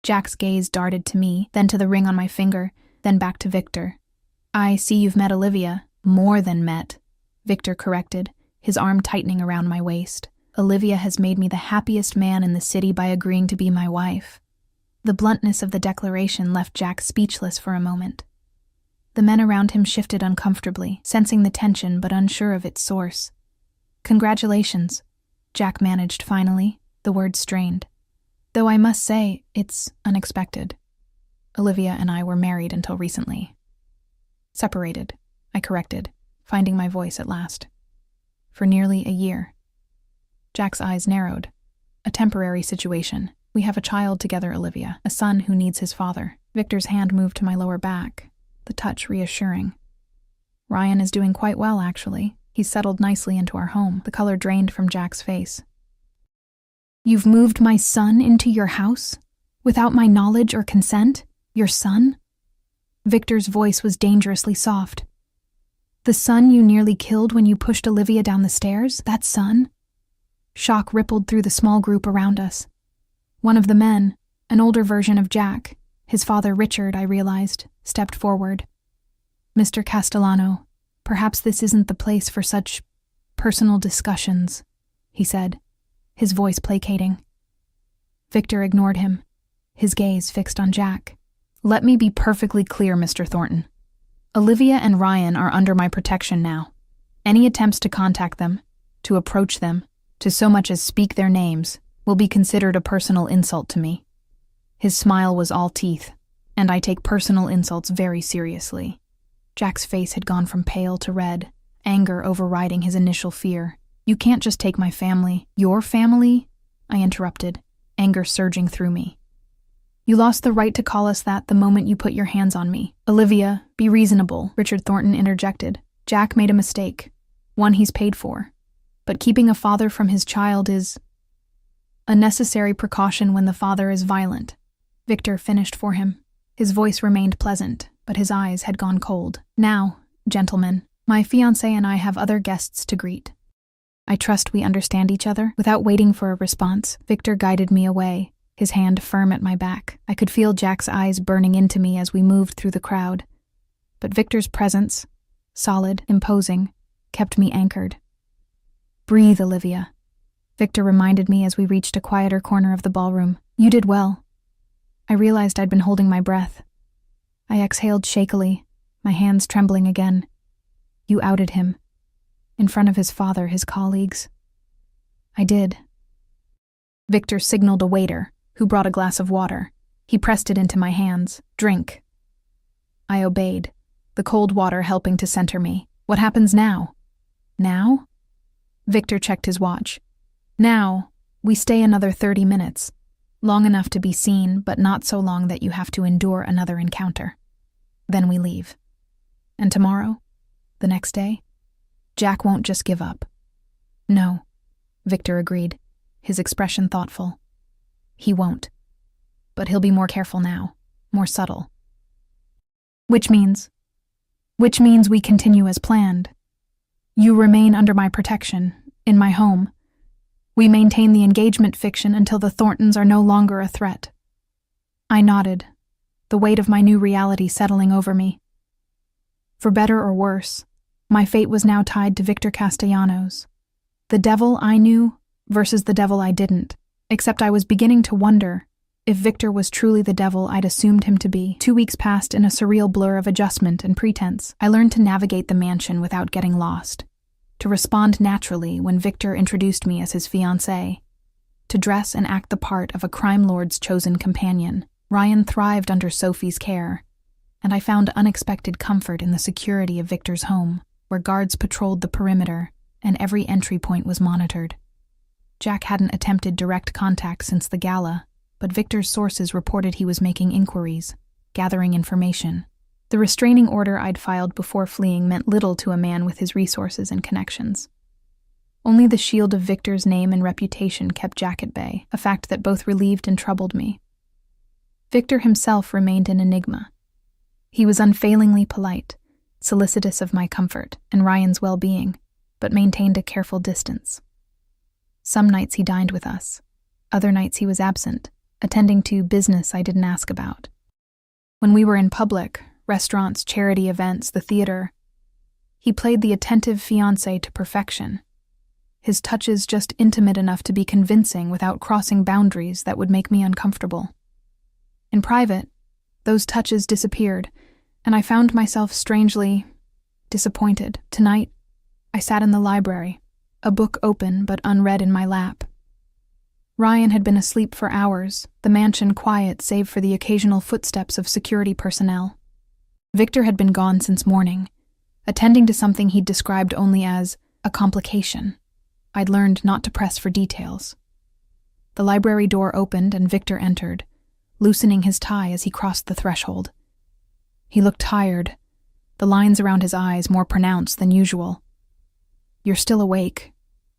Jack's gaze darted to me, then to the ring on my finger, then back to Victor. I see you've met Olivia. More than met, Victor corrected, his arm tightening around my waist. Olivia has made me the happiest man in the city by agreeing to be my wife. The bluntness of the declaration left Jack speechless for a moment. The men around him shifted uncomfortably, sensing the tension but unsure of its source. Congratulations, Jack managed finally, the words strained. Though I must say, it's unexpected. Olivia and I were married until recently. Separated, I corrected, finding my voice at last. For nearly a year. Jack's eyes narrowed. A temporary situation. We have a child together, Olivia, a son who needs his father. Victor's hand moved to my lower back, the touch reassuring. Ryan is doing quite well, actually. He's settled nicely into our home. The color drained from Jack's face. You've moved my son into your house? Without my knowledge or consent? Your son? Victor's voice was dangerously soft. The son you nearly killed when you pushed Olivia down the stairs? That son? Shock rippled through the small group around us. One of the men, an older version of Jack, his father Richard, I realized, stepped forward. Mr. Castellano, perhaps this isn't the place for such personal discussions, he said, his voice placating. Victor ignored him, his gaze fixed on Jack. Let me be perfectly clear, Mr. Thornton. Olivia and Ryan are under my protection now. Any attempts to contact them, to approach them, to so much as speak their names, will be considered a personal insult to me. His smile was all teeth, and I take personal insults very seriously. Jack's face had gone from pale to red, anger overriding his initial fear. You can't just take my family. Your family? I interrupted, anger surging through me. You lost the right to call us that the moment you put your hands on me. Olivia, be reasonable, Richard Thornton interjected. Jack made a mistake, one he's paid for. But keeping a father from his child is a necessary precaution when the father is violent. Victor finished for him. His voice remained pleasant, but his eyes had gone cold. Now, gentlemen, my fiancé and I have other guests to greet. I trust we understand each other. Without waiting for a response, Victor guided me away, his hand firm at my back. I could feel Jack's eyes burning into me as we moved through the crowd. But Victor's presence, solid, imposing, kept me anchored. Breathe, Olivia, Victor reminded me as we reached a quieter corner of the ballroom. You did well. I realized I'd been holding my breath. I exhaled shakily, my hands trembling again. You outed him. In front of his father, his colleagues. I did. Victor signaled a waiter, who brought a glass of water. He pressed it into my hands. Drink. I obeyed, the cold water helping to center me. What happens now? Now? Victor checked his watch. Now, we stay another 30 minutes. Long enough to be seen, but not so long that you have to endure another encounter. Then we leave. And tomorrow? The next day? Jack won't just give up. No, Victor agreed, his expression thoughtful. He won't. But he'll be more careful now, more subtle. Which means we continue as planned. You remain under my protection, in my home. We maintain the engagement fiction until the Thorntons are no longer a threat. I nodded, the weight of my new reality settling over me. For better or worse, my fate was now tied to Victor Castellanos. The devil I knew versus the devil I didn't, except I was beginning to wonder if Victor was truly the devil I'd assumed him to be. 2 weeks passed in a surreal blur of adjustment and pretense. I learned to navigate the mansion without getting lost, to respond naturally when Victor introduced me as his fiancée, to dress and act the part of a crime lord's chosen companion. Ryan thrived under Sophie's care, and I found unexpected comfort in the security of Victor's home, where guards patrolled the perimeter and every entry point was monitored. Jack hadn't attempted direct contact since the gala, but Victor's sources reported he was making inquiries, gathering information. The restraining order I'd filed before fleeing meant little to a man with his resources and connections. Only the shield of Victor's name and reputation kept Jack at bay, a fact that both relieved and troubled me. Victor himself remained an enigma. He was unfailingly polite, solicitous of my comfort and Ryan's well-being, but maintained a careful distance. Some nights he dined with us. Other nights he was absent, attending to business I didn't ask about. When we were in public, restaurants, charity events, the theater, he played the attentive fiancé to perfection. His touches just intimate enough to be convincing without crossing boundaries that would make me uncomfortable. In private, those touches disappeared, and I found myself strangely disappointed. Tonight, I sat in the library, a book open but unread in my lap. Ryan had been asleep for hours, the mansion quiet save for the occasional footsteps of security personnel. Victor had been gone since morning, attending to something he'd described only as a complication. I'd learned not to press for details. The library door opened and Victor entered, loosening his tie as he crossed the threshold. He looked tired, the lines around his eyes more pronounced than usual. "You're still awake,"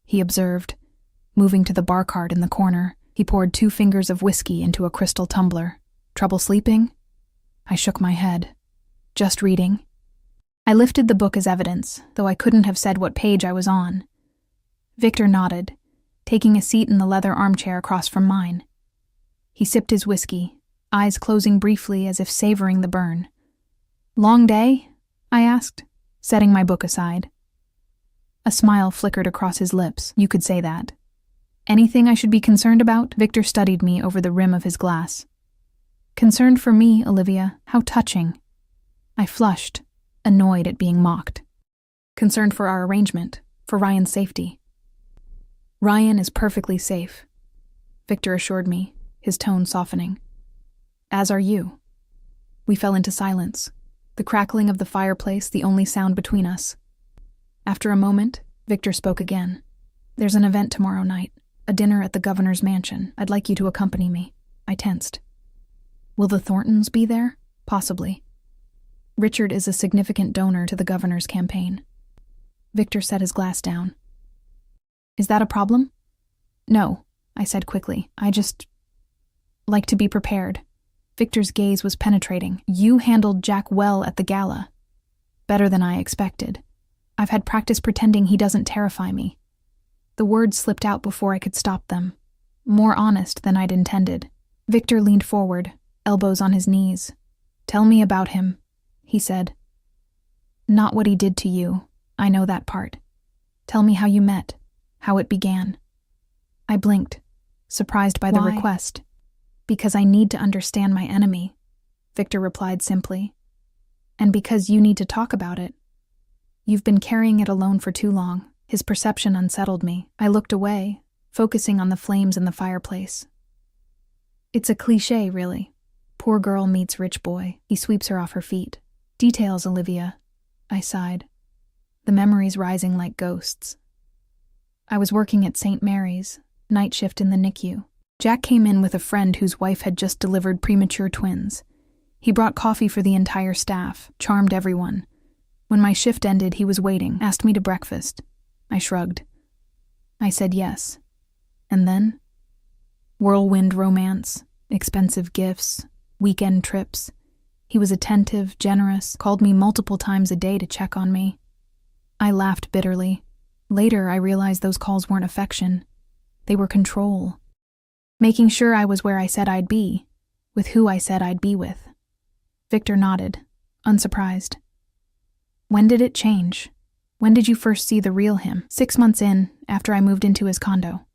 he observed. Moving to the bar cart in the corner, he poured 2 fingers of whiskey into a crystal tumbler. "Trouble sleeping?" I shook my head. "Just reading." I lifted the book as evidence, though I couldn't have said what page I was on. Victor nodded, taking a seat in the leather armchair across from mine. He sipped his whiskey, eyes closing briefly as if savoring the burn. "Long day?" I asked, setting my book aside. A smile flickered across his lips. "You could say that. Anything I should be concerned about?" Victor studied me over the rim of his glass. "Concerned for me, Olivia? How touching." I flushed, annoyed at being mocked. "Concerned for our arrangement, for Ryan's safety." "Ryan is perfectly safe," Victor assured me, his tone softening. "As are you." We fell into silence, the crackling of the fireplace the only sound between us. After a moment, Victor spoke again. "There's an event tomorrow night, a dinner at the governor's mansion. I'd like you to accompany me." I tensed. "Will the Thorntons be there?" "Possibly. Richard is a significant donor to the governor's campaign." Victor set his glass down. "Is that a problem?" "No," I said quickly. "I just like to be prepared." Victor's gaze was penetrating. "You handled Jack well at the gala. Better than I expected. I've had practice pretending he doesn't terrify me." The words slipped out before I could stop them. More honest than I'd intended. Victor leaned forward, elbows on his knees. "Tell me about him," he said. "Not what he did to you. I know that part. Tell me how you met, how it began." I blinked, surprised by the request. "Because I need to understand my enemy," Victor replied simply. "And because you need to talk about it. You've been carrying it alone for too long." His perception unsettled me. I looked away, focusing on the flames in the fireplace. It's a cliché, really. Poor girl meets rich boy. He sweeps her off her feet. Details, Olivia. I sighed. The memories rising like ghosts. I was working at St. Mary's, night shift in the NICU. Jack came in with a friend whose wife had just delivered premature twins. He brought coffee for the entire staff, charmed everyone. When my shift ended, he was waiting, asked me to breakfast. I shrugged. I said yes. And then? Whirlwind romance, expensive gifts, weekend trips. He was attentive, generous, called me multiple times a day to check on me. I laughed bitterly. Later, I realized those calls weren't affection. They were control. Making sure I was where I said I'd be, with who I said I'd be with. Victor nodded, unsurprised. When did it change? When did you first see the real him? 6 months in, after I moved into his condo.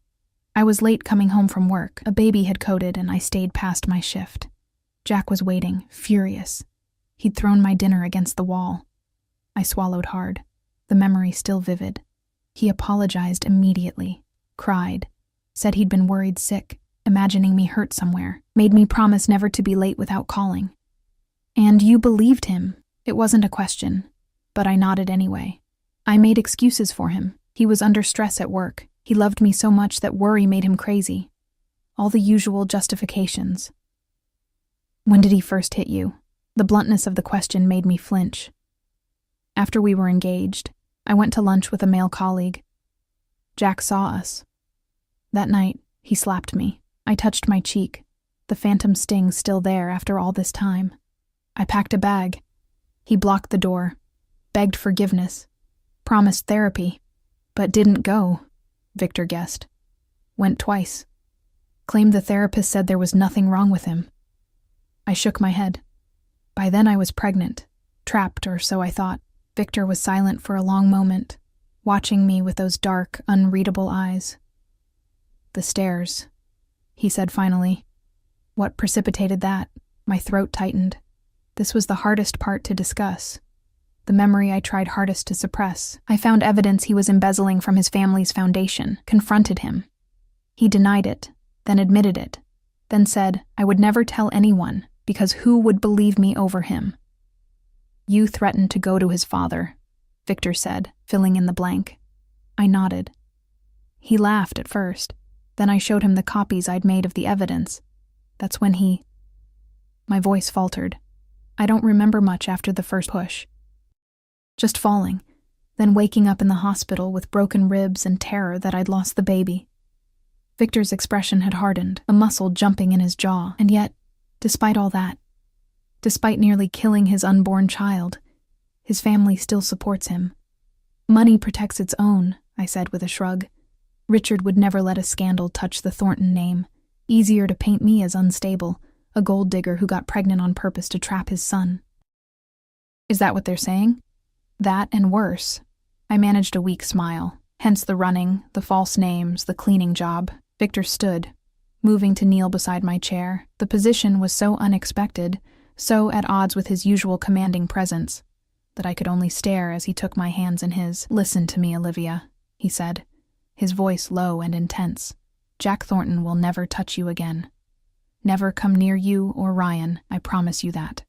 I was late coming home from work. A baby had coded and I stayed past my shift. Jack was waiting, furious. He'd thrown my dinner against the wall. I swallowed hard, the memory still vivid. He apologized immediately, cried, said he'd been worried sick, imagining me hurt somewhere, made me promise never to be late without calling. And you believed him. It wasn't a question, but I nodded anyway. I made excuses for him. He was under stress at work. He loved me so much that worry made him crazy. All the usual justifications. When did he first hit you? The bluntness of the question made me flinch. After we were engaged, I went to lunch with a male colleague. Jack saw us. That night, he slapped me. I touched my cheek, the phantom sting still there after all this time. I packed a bag. He blocked the door, begged forgiveness, promised therapy, but didn't go, Victor guessed. Went twice. Claimed the therapist said there was nothing wrong with him. I shook my head. By then I was pregnant, trapped, or so I thought. Victor was silent for a long moment, watching me with those dark, unreadable eyes. The stairs, he said finally. What precipitated that? My throat tightened. This was the hardest part to discuss. The memory I tried hardest to suppress. I found evidence he was embezzling from his family's foundation, confronted him. He denied it, then admitted it, then said, I would never tell anyone, because who would believe me over him? You threatened to go to his father, Victor said, filling in the blank. I nodded. He laughed at first. Then I showed him the copies I'd made of the evidence. That's when he... My voice faltered. I don't remember much after the first push. Just falling, then waking up in the hospital with broken ribs and terror that I'd lost the baby. Victor's expression had hardened, a muscle jumping in his jaw, and yet, despite all that, despite nearly killing his unborn child, his family still supports him. Money protects its own, I said with a shrug. Richard would never let a scandal touch the Thornton name. Easier to paint me as unstable, a gold digger who got pregnant on purpose to trap his son. Is that what they're saying? That and worse. I managed a weak smile, hence the running, the false names, the cleaning job. Victor stood, moving to kneel beside my chair. The position was so unexpected, so at odds with his usual commanding presence, that I could only stare as he took my hands in his. Listen to me, Olivia, he said, his voice low and intense. Jack Thornton will never touch you again. Never come near you or Ryan, I promise you that.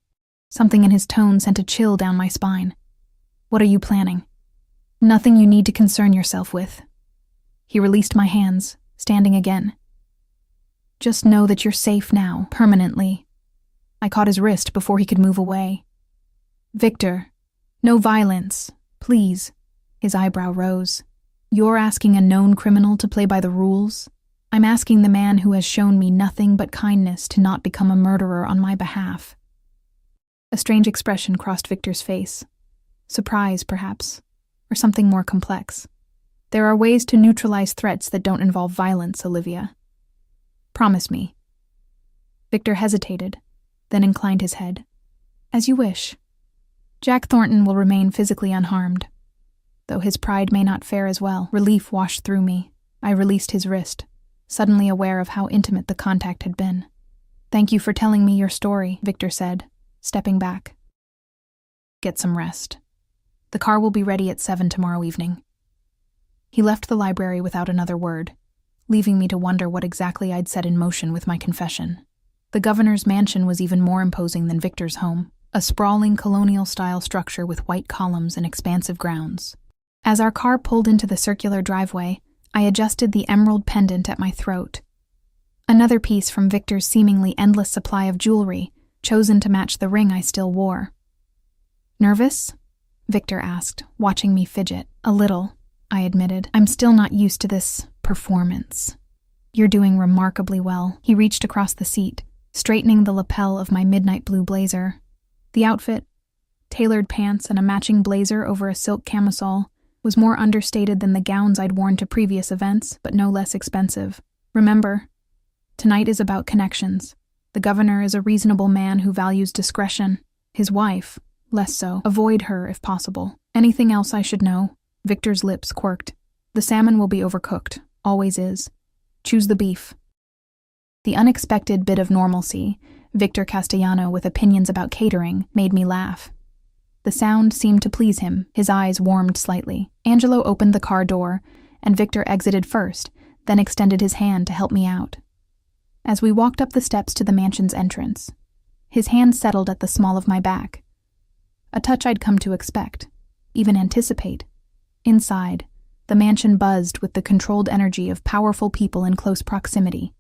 Something in his tone sent a chill down my spine. What are you planning? Nothing you need to concern yourself with. He released my hands, standing again. Just know that you're safe now, permanently. I caught his wrist before he could move away. Victor, no violence, please. His eyebrow rose. You're asking a known criminal to play by the rules? I'm asking the man who has shown me nothing but kindness to not become a murderer on my behalf. A strange expression crossed Victor's face. Surprise, perhaps, or something more complex. There are ways to neutralize threats that don't involve violence, Olivia. Promise me. Victor hesitated, then inclined his head. As you wish. Jack Thornton will remain physically unharmed. Though his pride may not fare as well. Relief washed through me. I released his wrist, suddenly aware of how intimate the contact had been. Thank you for telling me your story, Victor said, stepping back. Get some rest. The car will be ready at 7 tomorrow evening. He left the library without another word, leaving me to wonder what exactly I'd set in motion with my confession. The governor's mansion was even more imposing than Victor's home, a sprawling colonial-style structure with white columns and expansive grounds. As our car pulled into the circular driveway, I adjusted the emerald pendant at my throat. Another piece from Victor's seemingly endless supply of jewelry, chosen to match the ring I still wore. "Nervous?" Victor asked, watching me fidget. "A little," I admitted. "I'm still not used to this performance." "You're doing remarkably well." He reached across the seat, straightening the lapel of my midnight blue blazer. The outfit, tailored pants and a matching blazer over a silk camisole, was more understated than the gowns I'd worn to previous events, but no less expensive. "Remember, tonight is about connections. The governor is a reasonable man who values discretion. His wife, less so. Avoid her if possible. Anything else I should know?" Victor's lips quirked. "The salmon will be overcooked. Always is. Choose the beef." The unexpected bit of normalcy, Victor Castellano with opinions about catering, made me laugh. The sound seemed to please him. His eyes warmed slightly. Angelo opened the car door, and Victor exited first, then extended his hand to help me out. As we walked up the steps to the mansion's entrance, his hand settled at the small of my back. A touch I'd come to expect, even anticipate. Inside, the mansion buzzed with the controlled energy of powerful people in close proximity.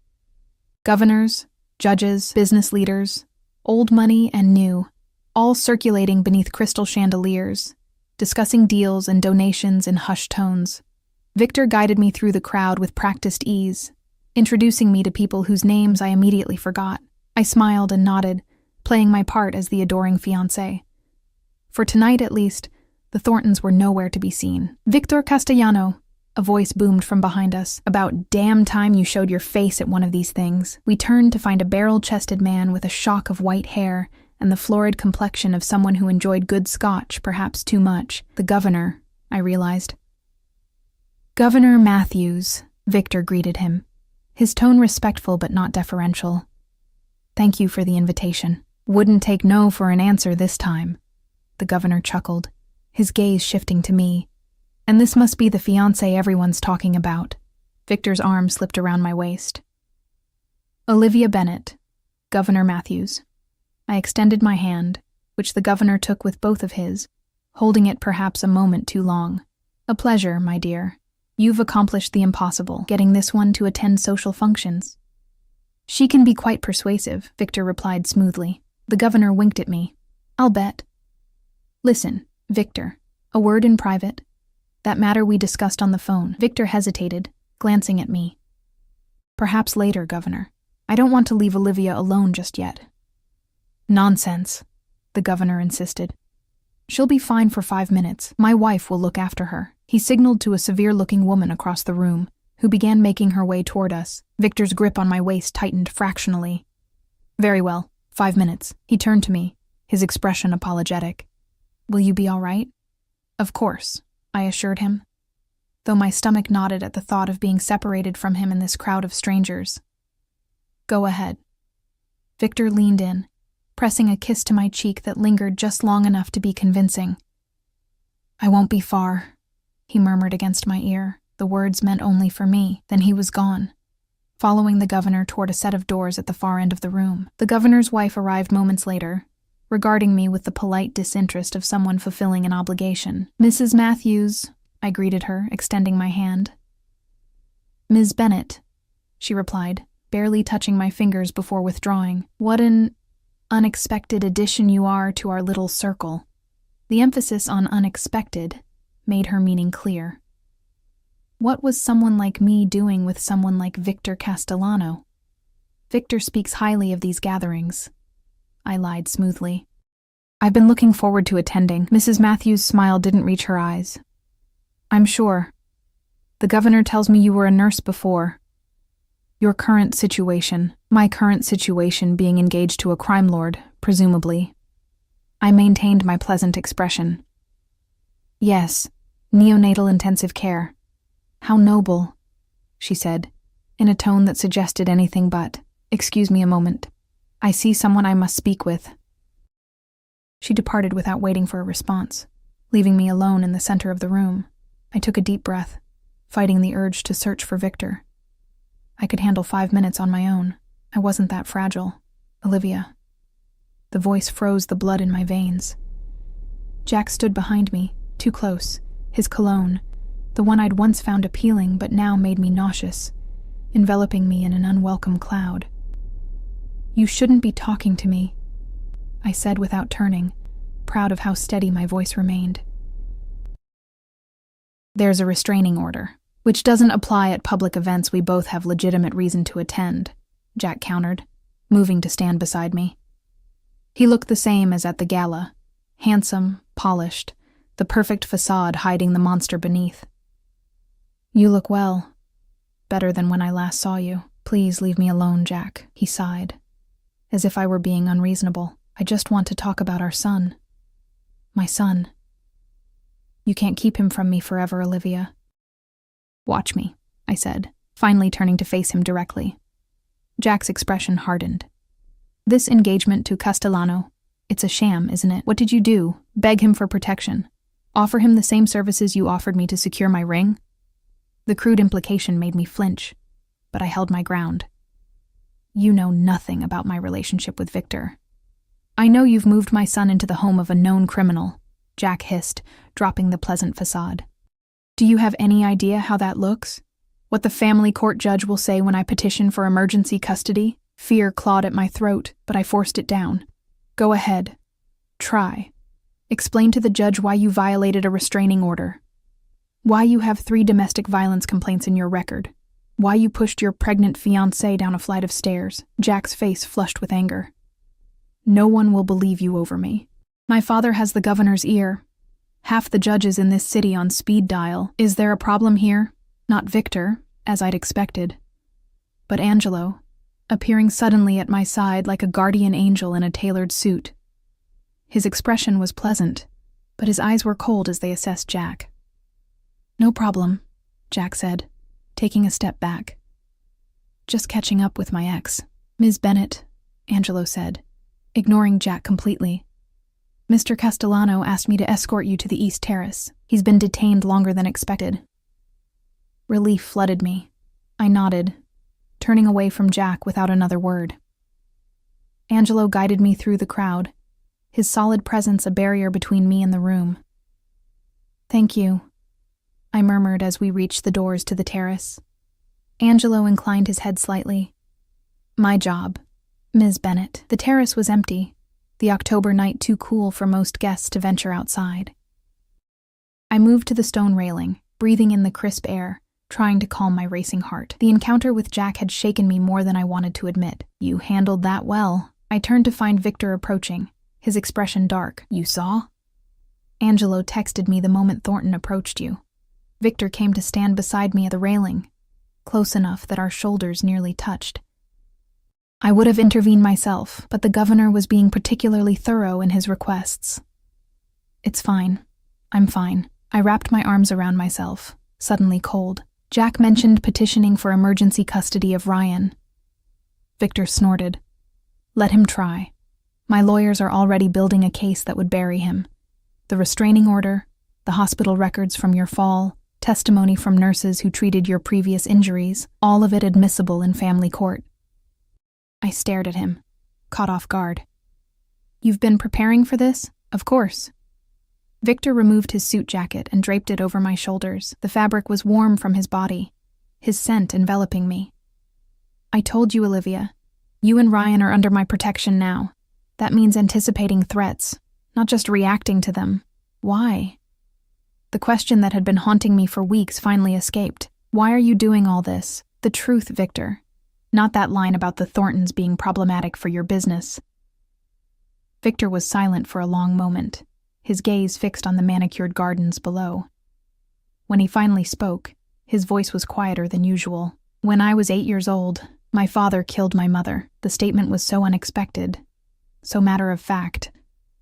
Governors, judges, business leaders, old money and new, all circulating beneath crystal chandeliers, discussing deals and donations in hushed tones. Victor guided me through the crowd with practiced ease, introducing me to people whose names I immediately forgot. I smiled and nodded, playing my part as the adoring fiancé. For tonight, at least, the Thorntons were nowhere to be seen. "Victor Castellano," a voice boomed from behind us. "About damn time you showed your face at one of these things." We turned to find a barrel-chested man with a shock of white hair and the florid complexion of someone who enjoyed good scotch, perhaps too much. The governor, I realized. "Governor Matthews," Victor greeted him, his tone respectful but not deferential. "Thank you for the invitation." "Wouldn't take no for an answer this time," the governor chuckled, his gaze shifting to me. "And this must be the fiancé everyone's talking about." Victor's arm slipped around my waist. "Olivia Bennett, Governor Matthews." I extended my hand, which the governor took with both of his, holding it perhaps a moment too long. "A pleasure, my dear. You've accomplished the impossible, getting this one to attend social functions." "She can be quite persuasive," Victor replied smoothly. The governor winked at me. "I'll bet." "Listen, Victor, a word in private. That matter we discussed on the phone." Victor hesitated, glancing at me. "Perhaps later, Governor. I don't want to leave Olivia alone just yet." "Nonsense," the governor insisted. "She'll be fine for 5 minutes. My wife will look after her." He signaled to a severe-looking woman across the room, who began making her way toward us. Victor's grip on my waist tightened fractionally. "Very well, 5 minutes." He turned to me, his expression apologetic. "Will you be all right?" "Of course," I assured him, though my stomach knotted at the thought of being separated from him in this crowd of strangers. "Go ahead." Victor leaned in, pressing a kiss to my cheek that lingered just long enough to be convincing. "I won't be far," he murmured against my ear. The words meant only for me. Then he was gone, following the governor toward a set of doors at the far end of the room. The governor's wife arrived moments later, regarding me with the polite disinterest of someone fulfilling an obligation. "Mrs. Matthews," I greeted her, extending my hand. "Ms. Bennett," she replied, barely touching my fingers before withdrawing. "What an unexpected addition you are to our little circle." The emphasis on unexpected made her meaning clear. What was someone like me doing with someone like Victor Castellano? Victor speaks highly of these gatherings. I lied smoothly. "I've been looking forward to attending." Mrs. Matthews' smile didn't reach her eyes. "I'm sure. The governor tells me you were a nurse before. Your current situation," my current situation being engaged to a crime lord, presumably. I maintained my pleasant expression. "Yes, neonatal intensive care." "How noble," she said, in a tone that suggested anything but. "Excuse me a moment. I see someone I must speak with." She departed without waiting for a response, leaving me alone in the center of the room. I took a deep breath, fighting the urge to search for Victor. I could handle 5 minutes on my own. I wasn't that fragile. Olivia. The voice froze the blood in my veins. Jack stood behind me, too close, his cologne, the one I'd once found appealing but now made me nauseous, enveloping me in an unwelcome cloud. "You shouldn't be talking to me," I said without turning, proud of how steady my voice remained. "There's a restraining order, which doesn't apply at public events we both have legitimate reason to attend," Jack countered, moving to stand beside me. He looked the same as at the gala, handsome, polished, the perfect facade hiding the monster beneath. "You look well. Better than when I last saw you. Please leave me alone, Jack," he sighed, as if I were being unreasonable. "I just want to talk about our son. My son. You can't keep him from me forever, Olivia." "Watch me," I said, finally turning to face him directly. Jack's expression hardened. "This engagement to Castellano, it's a sham, isn't it? What did you do? Beg him for protection? Offer him the same services you offered me to secure my ring?" The crude implication made me flinch, but I held my ground. "You know nothing about my relationship with Victor." "I know you've moved my son into the home of a known criminal," Jack hissed, dropping the pleasant facade. "Do you have any idea how that looks? What the family court judge will say when I petition for emergency custody?" Fear clawed at my throat, but I forced it down. "Go ahead. Try. Explain to the judge why you violated a restraining order. Why you have 3 domestic violence complaints in your record. Why you pushed your pregnant fiancée down a flight of stairs." Jack's face flushed with anger. "No one will believe you over me. My father has the governor's ear. Half the judges in this city on speed dial. Is there a problem here? Not Victor, as I'd expected, but Angelo, appearing suddenly at my side like a guardian angel in a tailored suit. His expression was pleasant, but his eyes were cold as they assessed Jack. "No problem," Jack said, taking a step back. "Just catching up with my ex." "Ms. Bennett," Angelo said, ignoring Jack completely. "Mr. Castellano asked me to escort you to the East Terrace. He's been detained longer than expected." Relief flooded me. I nodded, turning away from Jack without another word. Angelo guided me through the crowd, his solid presence a barrier between me and the room. "Thank you," I murmured as we reached the doors to the terrace. Angelo inclined his head slightly. "My job, Ms. Bennett." The terrace was empty, the October night too cool for most guests to venture outside. I moved to the stone railing, breathing in the crisp air, trying to calm my racing heart. The encounter with Jack had shaken me more than I wanted to admit. "You handled that well." I turned to find Victor approaching, his expression dark. "You saw?" "Angelo texted me the moment Thornton approached you." Victor came to stand beside me at the railing, close enough that our shoulders nearly touched. I would have intervened myself, but the governor was being particularly thorough in his requests. "It's fine. I'm fine." I wrapped my arms around myself, suddenly cold. Jack mentioned petitioning for emergency custody of Ryan. Victor snorted. "Let him try. My lawyers are already building a case that would bury him. The restraining order, the hospital records from your fall, testimony from nurses who treated your previous injuries, all of it admissible in family court." I stared at him, caught off guard. "You've been preparing for this? Of course." Victor removed his suit jacket and draped it over my shoulders. The fabric was warm from his body, his scent enveloping me. "I told you, Olivia. You and Ryan are under my protection now. That means anticipating threats, not just reacting to them. Why?" The question that had been haunting me for weeks finally escaped. "Why are you doing all this? The truth, Victor. Not that line about the Thorntons being problematic for your business." Victor was silent for a long moment, his gaze fixed on the manicured gardens below. When he finally spoke, his voice was quieter than usual. "When I was 8 years old, my father killed my mother." The statement was so unexpected, so matter-of-fact,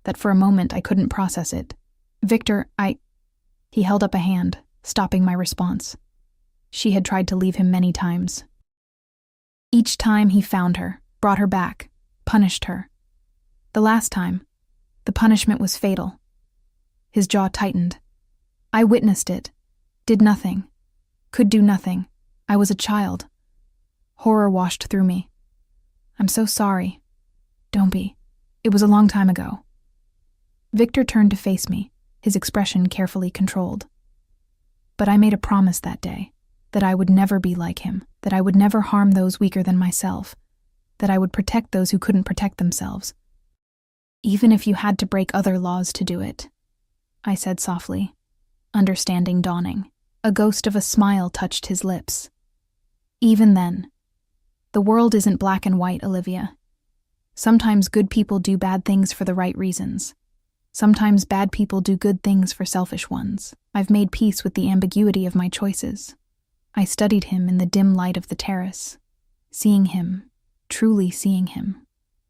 that for a moment I couldn't process it. "Victor, He held up a hand, stopping my response. She had tried to leave him many times. Each time he found her, brought her back, punished her. The last time, the punishment was fatal. His jaw tightened. I witnessed it, did nothing, could do nothing. I was a child. Horror washed through me. "I'm so sorry." Don't be. It was a long time ago. Victor turned to face me, his expression carefully controlled. But I made a promise that day, that I would never be like him, that I would never harm those weaker than myself, that I would protect those who couldn't protect themselves. Even if you had to break other laws to do it, I said softly, understanding dawning. A ghost of a smile touched his lips. Even then, the world isn't black and white, Olivia. Sometimes good people do bad things for the right reasons. Sometimes bad people do good things for selfish ones. I've made peace with the ambiguity of my choices. I studied him in the dim light of the terrace, seeing him, truly seeing him,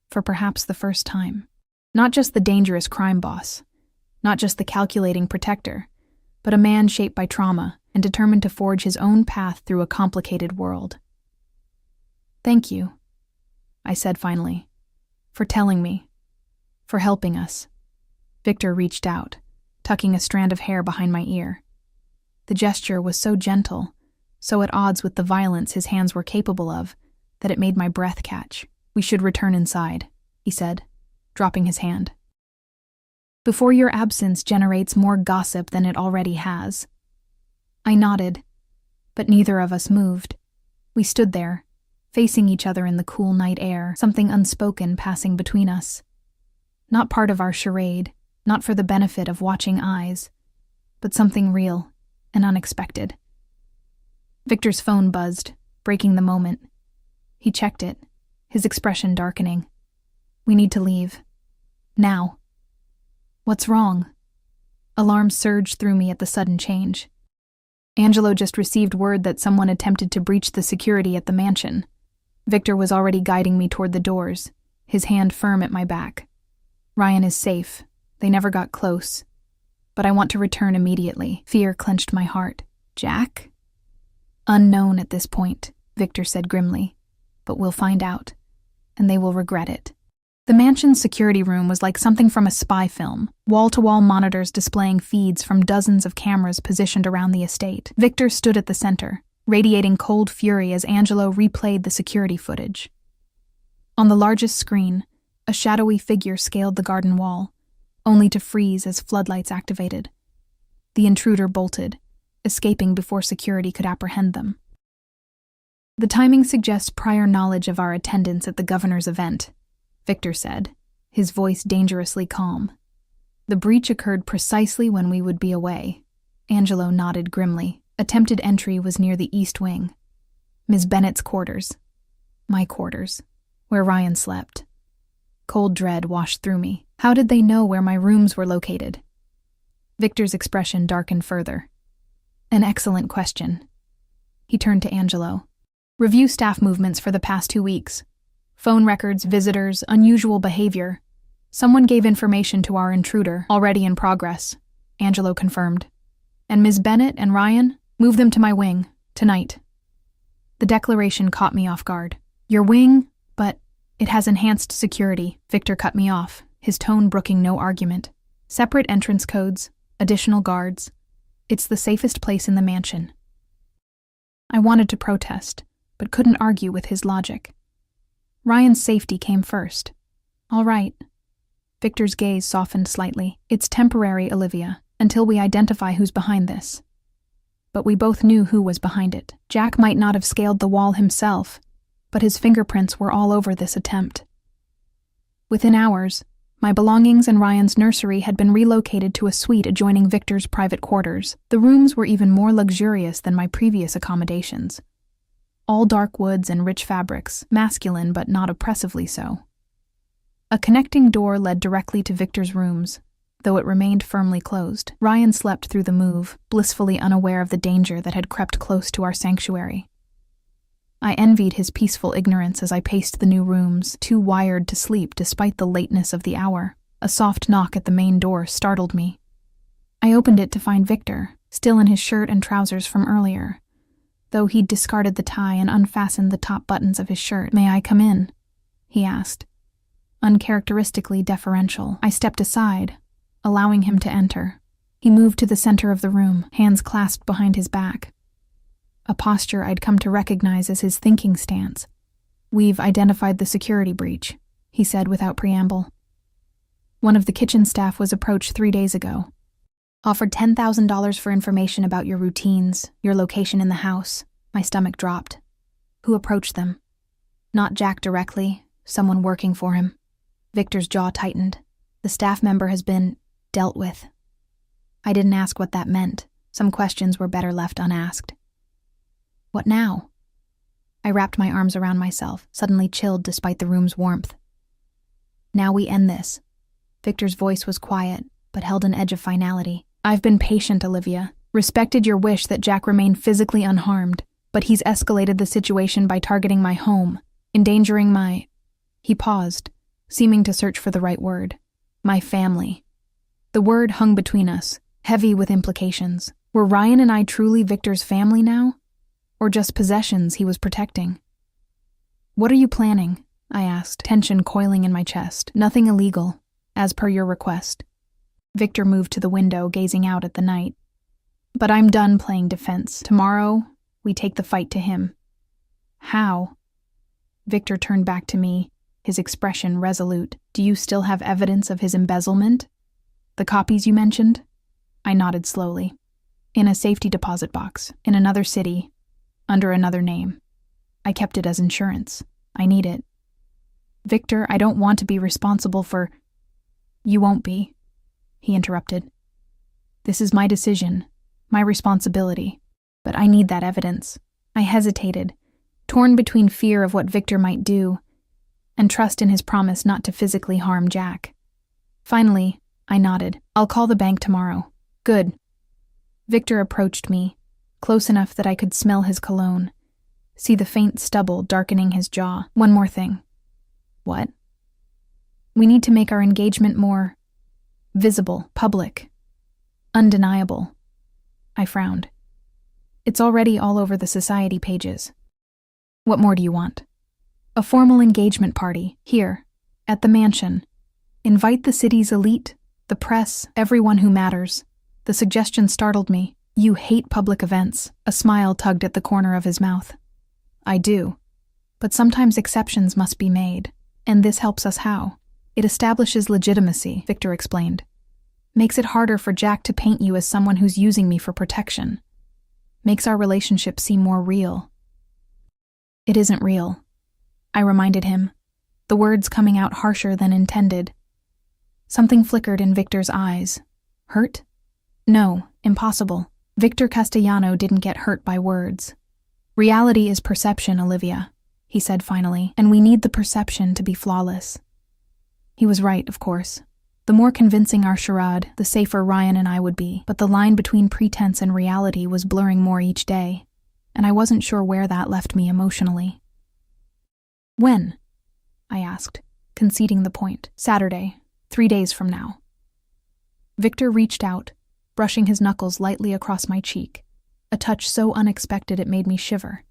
for perhaps the first time. Not just the dangerous crime boss, not just the calculating protector, but a man shaped by trauma and determined to forge his own path through a complicated world. Thank you, I said finally, for telling me, for helping us. Victor reached out, tucking a strand of hair behind my ear. The gesture was so gentle, so at odds with the violence his hands were capable of, that it made my breath catch. We should return inside, he said, dropping his hand. Before your absence generates more gossip than it already has. I nodded, but neither of us moved. We stood there, facing each other in the cool night air, something unspoken passing between us. Not part of our charade, not for the benefit of watching eyes, but something real and unexpected. Victor's phone buzzed, breaking the moment. He checked it, his expression darkening. We need to leave. Now. What's wrong? Alarm surged through me at the sudden change. Angelo just received word that someone attempted to breach the security at the mansion. Victor was already guiding me toward the doors, his hand firm at my back. Ryan is safe. They never got close. But I want to return immediately. Fear clenched my heart. Jack? Unknown at this point, Victor said grimly. But we'll find out. And they will regret it. The mansion's security room was like something from a spy film, wall-to-wall monitors displaying feeds from dozens of cameras positioned around the estate. Victor stood at the center, radiating cold fury as Angelo replayed the security footage. On the largest screen, a shadowy figure scaled the garden wall, only to freeze as floodlights activated. The intruder bolted, escaping before security could apprehend them. The timing suggests prior knowledge of our attendance at the governor's event, Victor said, his voice dangerously calm. The breach occurred precisely when we would be away. Angelo nodded grimly. Attempted entry was near the east wing. Ms. Bennett's quarters. My quarters, where Ryan slept. Cold dread washed through me. How did they know where my rooms were located? Victor's expression darkened further. An excellent question. He turned to Angelo. Review staff movements for the past 2 weeks. Phone records, visitors, unusual behavior. Someone gave information to our intruder, already in progress, Angelo confirmed. And Ms. Bennett and Ryan, move them to my wing, tonight. The declaration caught me off guard. Your wing, but it has enhanced security, Victor cut me off, his tone brooking no argument. Separate entrance codes, additional guards. It's the safest place in the mansion. I wanted to protest, but couldn't argue with his logic. Ryan's safety came first. All right. Victor's gaze softened slightly. It's temporary, Olivia, until we identify who's behind this. But we both knew who was behind it. Jack might not have scaled the wall himself, but his fingerprints were all over this attempt. Within hours, my belongings and Ryan's nursery had been relocated to a suite adjoining Victor's private quarters. The rooms were even more luxurious than my previous accommodations. All dark woods and rich fabrics, masculine but not oppressively so. A connecting door led directly to Victor's rooms, though it remained firmly closed. Ryan slept through the move, blissfully unaware of the danger that had crept close to our sanctuary. I envied his peaceful ignorance as I paced the new rooms, too wired to sleep despite the lateness of the hour. A soft knock at the main door startled me. I opened it to find Victor, still in his shirt and trousers from earlier, though he'd discarded the tie and unfastened the top buttons of his shirt. May I come in? He asked. Uncharacteristically deferential. I stepped aside, allowing him to enter. He moved to the center of the room, hands clasped behind his back. A posture I'd come to recognize as his thinking stance. We've identified the security breach, he said without preamble. One of the kitchen staff was approached 3 days ago. Offered $10,000 for information about your routines, your location in the house. My stomach dropped. Who approached them? Not Jack directly, someone working for him. Victor's jaw tightened. The staff member has been dealt with. I didn't ask what that meant. Some questions were better left unasked. What now? I wrapped my arms around myself, suddenly chilled despite the room's warmth. Now we end this. Victor's voice was quiet, but held an edge of finality. I've been patient, Olivia. Respected your wish that Jack remain physically unharmed, but he's escalated the situation by targeting my home, endangering my... He paused, seeming to search for the right word. My family. The word hung between us, heavy with implications. Were Ryan and I truly Victor's family now? Or just possessions he was protecting? What are you planning? I asked, tension coiling in my chest. Nothing illegal, as per your request. Victor moved to the window, gazing out at the night. But I'm done playing defense. Tomorrow, we take the fight to him. How? Victor turned back to me, his expression resolute. Do you still have evidence of his embezzlement? The copies you mentioned? I nodded slowly. In a safety deposit box, in another city, under another name. I kept it as insurance. I need it. Victor, I don't want to be responsible for... You won't be, he interrupted. This is my decision, my responsibility, but I need that evidence. I hesitated, torn between fear of what Victor might do and trust in his promise not to physically harm Jack. Finally, I nodded. I'll call the bank tomorrow. Good. Victor approached me, close enough that I could smell his cologne, see the faint stubble darkening his jaw. One more thing. What? We need to make our engagement more visible, public, undeniable. I frowned. It's already all over the society pages. What more do you want? A formal engagement party, here, at the mansion. Invite the city's elite, the press, everyone who matters. The suggestion startled me. You hate public events. A smile tugged at the corner of his mouth. I do. But sometimes exceptions must be made. And this helps us how? It establishes legitimacy, Victor explained. Makes it harder for Jack to paint you as someone who's using me for protection. Makes our relationship seem more real. It isn't real, I reminded him, the words coming out harsher than intended. Something flickered in Victor's eyes. Hurt? No, impossible. Victor Castellano didn't get hurt by words. Reality is perception, Olivia, he said finally, and we need the perception to be flawless. He was right, of course. The more convincing our charade, the safer Ryan and I would be, but the line between pretense and reality was blurring more each day, and I wasn't sure where that left me emotionally. When? I asked, conceding the point. Saturday, 3 days from now. Victor reached out, brushing his knuckles lightly across my cheek, a touch so unexpected it made me shiver.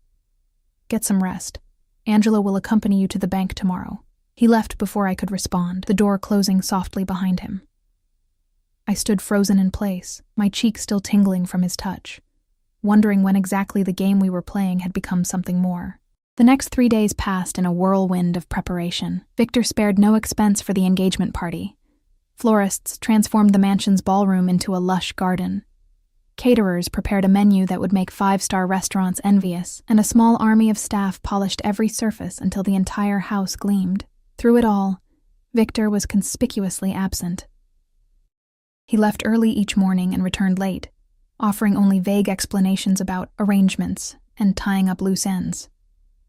Get some rest. Angela will accompany you to the bank tomorrow. He left before I could respond, the door closing softly behind him. I stood frozen in place, my cheek still tingling from his touch, wondering when exactly the game we were playing had become something more. The next 3 days passed in a whirlwind of preparation. Victor spared no expense for the engagement party. Florists transformed the mansion's ballroom into a lush garden. Caterers prepared a menu that would make 5-star restaurants envious, and a small army of staff polished every surface until the entire house gleamed. Through it all, Victor was conspicuously absent. He left early each morning and returned late, offering only vague explanations about arrangements and tying up loose ends.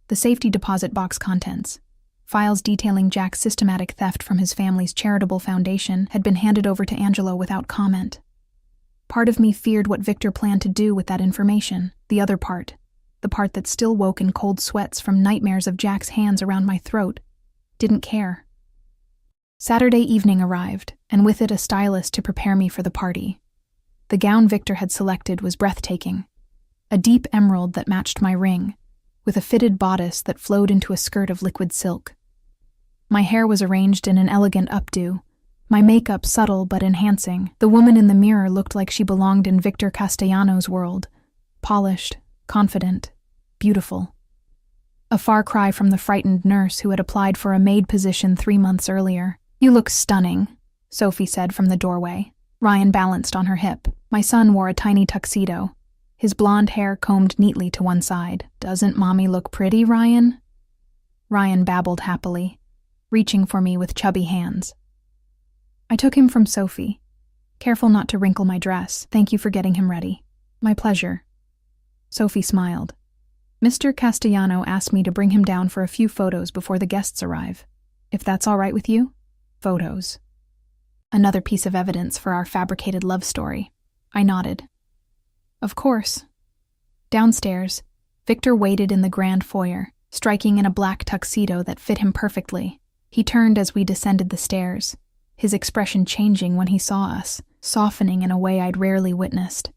The safety deposit box contents, files detailing Jack's systematic theft from his family's charitable foundation, had been handed over to Angelo without comment. Part of me feared what Victor planned to do with that information. The other part, the part that still woke in cold sweats from nightmares of Jack's hands around my throat, didn't care. Saturday evening arrived, and with it a stylist to prepare me for the party. The gown Victor had selected was breathtaking, a deep emerald that matched my ring, with a fitted bodice that flowed into a skirt of liquid silk. My hair was arranged in an elegant updo, my makeup subtle but enhancing. The woman in the mirror looked like she belonged in Victor Castellano's world, polished, confident, beautiful. a far cry from the frightened nurse who had applied for a maid position 3 months earlier. "You look stunning," Sophie said from the doorway. Ryan balanced on her hip. My son wore a tiny tuxedo, his blonde hair combed neatly to one side. "Doesn't Mommy look pretty, Ryan?" Ryan babbled happily, reaching for me with chubby hands. I took him from Sophie, careful not to wrinkle my dress. "Thank you for getting him ready." "My pleasure." Sophie smiled. "Mr. Castellano asked me to bring him down for a few photos before the guests arrive. If that's all right with you?" Photos. Another piece of evidence for our fabricated love story. I nodded. "Of course." Downstairs, Victor waited in the grand foyer, striking in a black tuxedo that fit him perfectly. He turned as we descended the stairs, his expression changing when he saw us, softening in a way I'd rarely witnessed.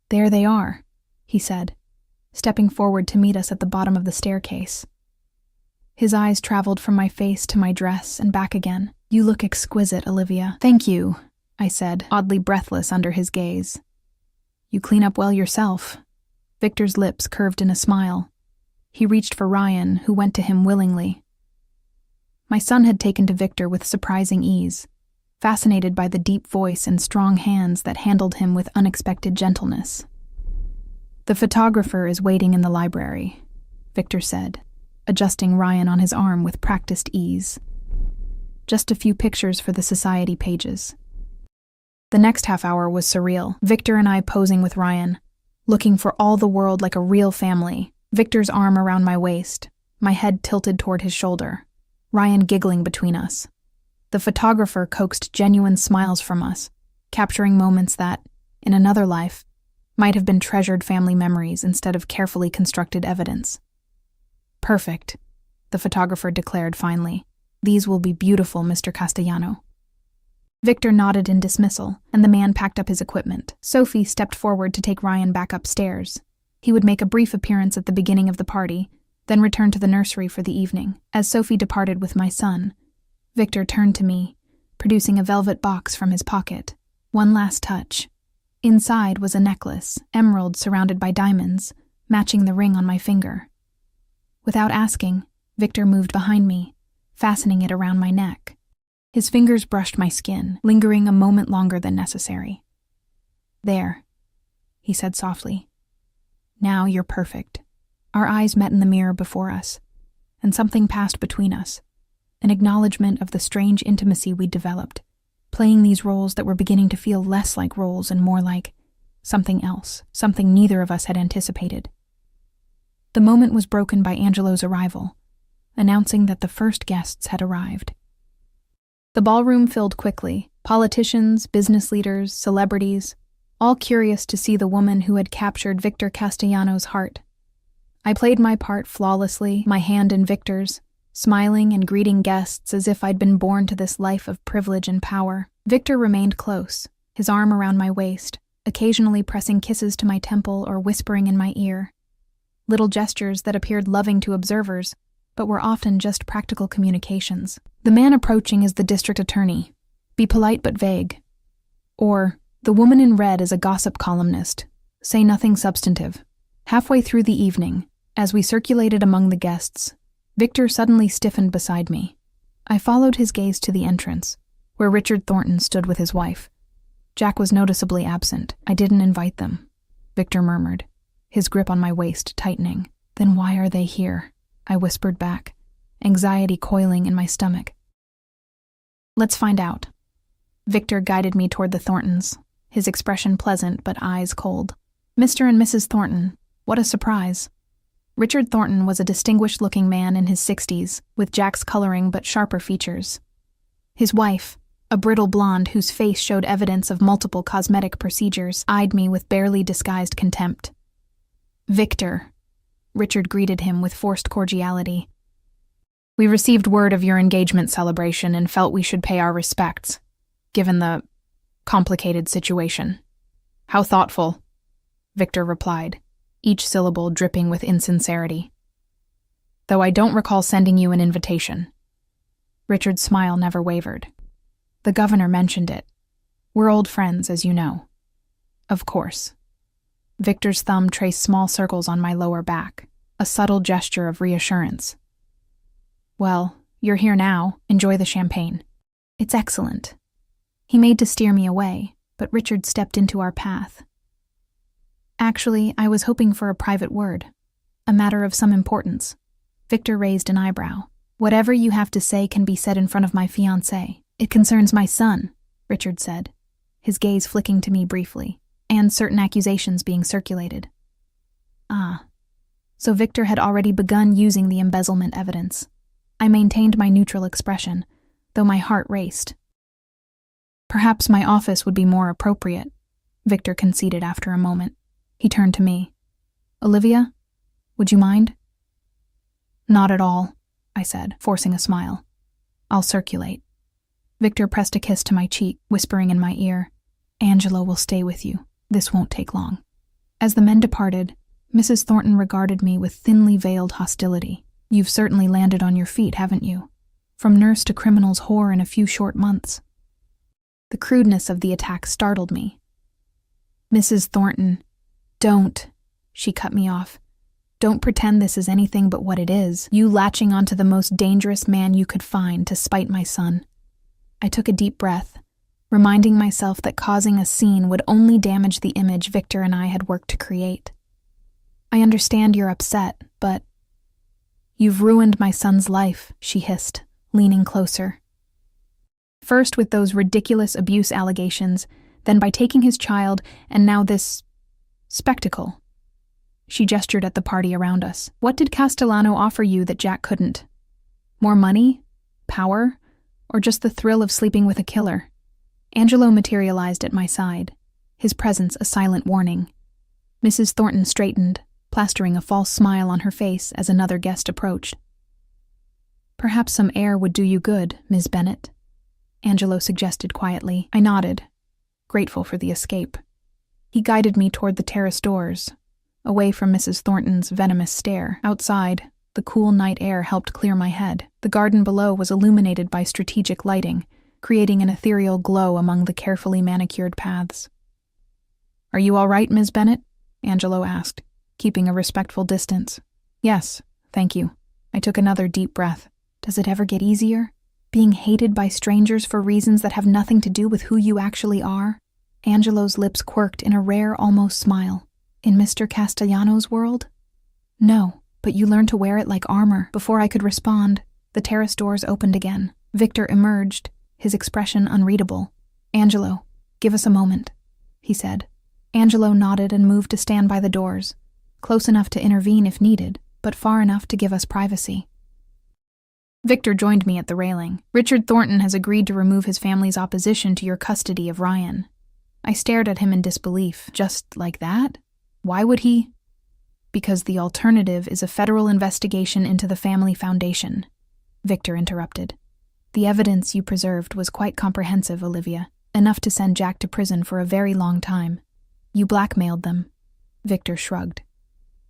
"There they are," he said, stepping forward to meet us at the bottom of the staircase. His eyes traveled from my face to my dress and back again. "You look exquisite, Olivia." "Thank you," I said, oddly breathless under his gaze. "You clean up well yourself." Victor's lips curved in a smile. He reached for Ryan, who went to him willingly. My son had taken to Victor with surprising ease, fascinated by the deep voice and strong hands that handled him with unexpected gentleness. "The photographer is waiting in the library," Victor said, adjusting Ryan on his arm with practiced ease. "Just a few pictures for the society pages." The next half hour was surreal. Victor and I posing with Ryan, looking for all the world like a real family. Victor's arm around my waist, my head tilted toward his shoulder, Ryan giggling between us. The photographer coaxed genuine smiles from us, capturing moments that, in another life, might have been treasured family memories instead of carefully constructed evidence. "Perfect," the photographer declared finally. "These will be beautiful, Mr. Castellano." Victor nodded in dismissal, and the man packed up his equipment. Sophie stepped forward to take Ryan back upstairs. He would make a brief appearance at the beginning of the party, then return to the nursery for the evening. As Sophie departed with my son, Victor turned to me, producing a velvet box from his pocket. One last touch. Inside was a necklace, emerald surrounded by diamonds, matching the ring on my finger. Without asking, Victor moved behind me, fastening it around my neck. His fingers brushed my skin, lingering a moment longer than necessary. "There," he said softly. "Now you're perfect." Our eyes met in the mirror before us, and something passed between us, an acknowledgement of the strange intimacy we'd developed, playing these roles that were beginning to feel less like roles and more like something else, something neither of us had anticipated. The moment was broken by Angelo's arrival, announcing that the first guests had arrived. The ballroom filled quickly, politicians, business leaders, celebrities, all curious to see the woman who had captured Victor Castellano's heart. I played my part flawlessly, my hand in Victor's, smiling and greeting guests as if I'd been born to this life of privilege and power. Victor remained close, his arm around my waist, occasionally pressing kisses to my temple or whispering in my ear. Little gestures that appeared loving to observers, but were often just practical communications. "The man approaching is the district attorney. Be polite but vague." Or, "The woman in red is a gossip columnist. Say nothing substantive." Halfway through the evening, as we circulated among the guests, Victor suddenly stiffened beside me. I followed his gaze to the entrance, where Richard Thornton stood with his wife. Jack was noticeably absent. "I didn't invite them," Victor murmured, his grip on my waist tightening. "Then why are they here?" I whispered back, anxiety coiling in my stomach. "Let's find out." Victor guided me toward the Thorntons, his expression pleasant but eyes cold. "Mr. and Mrs. Thornton, what a surprise." Richard Thornton was a distinguished-looking man in his 60s, with Jack's coloring but sharper features. His wife, a brittle blonde whose face showed evidence of multiple cosmetic procedures, eyed me with barely disguised contempt. "Victor," Richard greeted him with forced cordiality. "We received word of your engagement celebration and felt we should pay our respects, given the complicated situation." "How thoughtful," Victor replied, each syllable dripping with insincerity. "Though I don't recall sending you an invitation." Richard's smile never wavered. "The governor mentioned it. We're old friends, as you know." "Of course." Victor's thumb traced small circles on my lower back. a subtle gesture of reassurance. Well, you're here now. Enjoy the champagne. It's excellent. He made to steer me away, but Richard stepped into our path. Actually, I was hoping for a private word. A matter of some importance. Victor raised an eyebrow. Whatever you have to say can be said in front of my fiancé. It concerns my son, Richard said, his gaze flicking to me briefly, and certain accusations being circulated. Ah. So Victor had already begun using the embezzlement evidence. I maintained my neutral expression, though my heart raced. Perhaps my office would be more appropriate, Victor conceded after a moment. He turned to me. Olivia, would you mind? Not at all, I said, forcing a smile. I'll circulate. Victor pressed a kiss to my cheek, whispering in my ear, Angelo will stay with you. This won't take long. As the men departed, Mrs. Thornton regarded me with thinly veiled hostility. You've certainly landed on your feet, haven't you? From nurse to criminal's whore in a few short months. The crudeness of the attack startled me. Mrs. Thornton, don't, she cut me off. Don't pretend this is anything but what it is, you latching onto the most dangerous man you could find to spite my son. I took a deep breath, reminding myself that causing a scene would only damage the image Victor and I had worked to create. I understand you're upset, but... You've ruined my son's life, she hissed, leaning closer. First with those ridiculous abuse allegations, then by taking his child, and now this... spectacle. She gestured at the party around us. What did Castellano offer you that Jack couldn't? More money? Power? Or just the thrill of sleeping with a killer? Angelo materialized at my side, his presence a silent warning. Mrs. Thornton straightened, plastering a false smile on her face as another guest approached. Perhaps some air would do you good, Ms. Bennett, Angelo suggested quietly. I nodded, grateful for the escape. He guided me toward the terrace doors, away from Mrs. Thornton's venomous stare. Outside, the cool night air helped clear my head. The garden below was illuminated by strategic lighting, creating an ethereal glow among the carefully manicured paths. Are you all right, Ms. Bennett? Angelo asked, keeping a respectful distance. Yes, thank you. I took another deep breath. Does it ever get easier? Being hated by strangers for reasons that have nothing to do with who you actually are? Angelo's lips quirked in a rare, almost smile. In Mr. Castellano's world? No, but you learned to wear it like armor. Before I could respond, the terrace doors opened again. Victor emerged, his expression unreadable. Angelo, give us a moment, he said. Angelo nodded and moved to stand by the doors, close enough to intervene if needed, but far enough to give us privacy. Victor joined me at the railing. Richard Thornton has agreed to remove his family's opposition to your custody of Ryan. I stared at him in disbelief. Just like that? Why would he? Because the alternative is a federal investigation into the family foundation, Victor interrupted. The evidence you preserved was quite comprehensive, Olivia, enough to send Jack to prison for a very long time. You blackmailed them. Victor shrugged.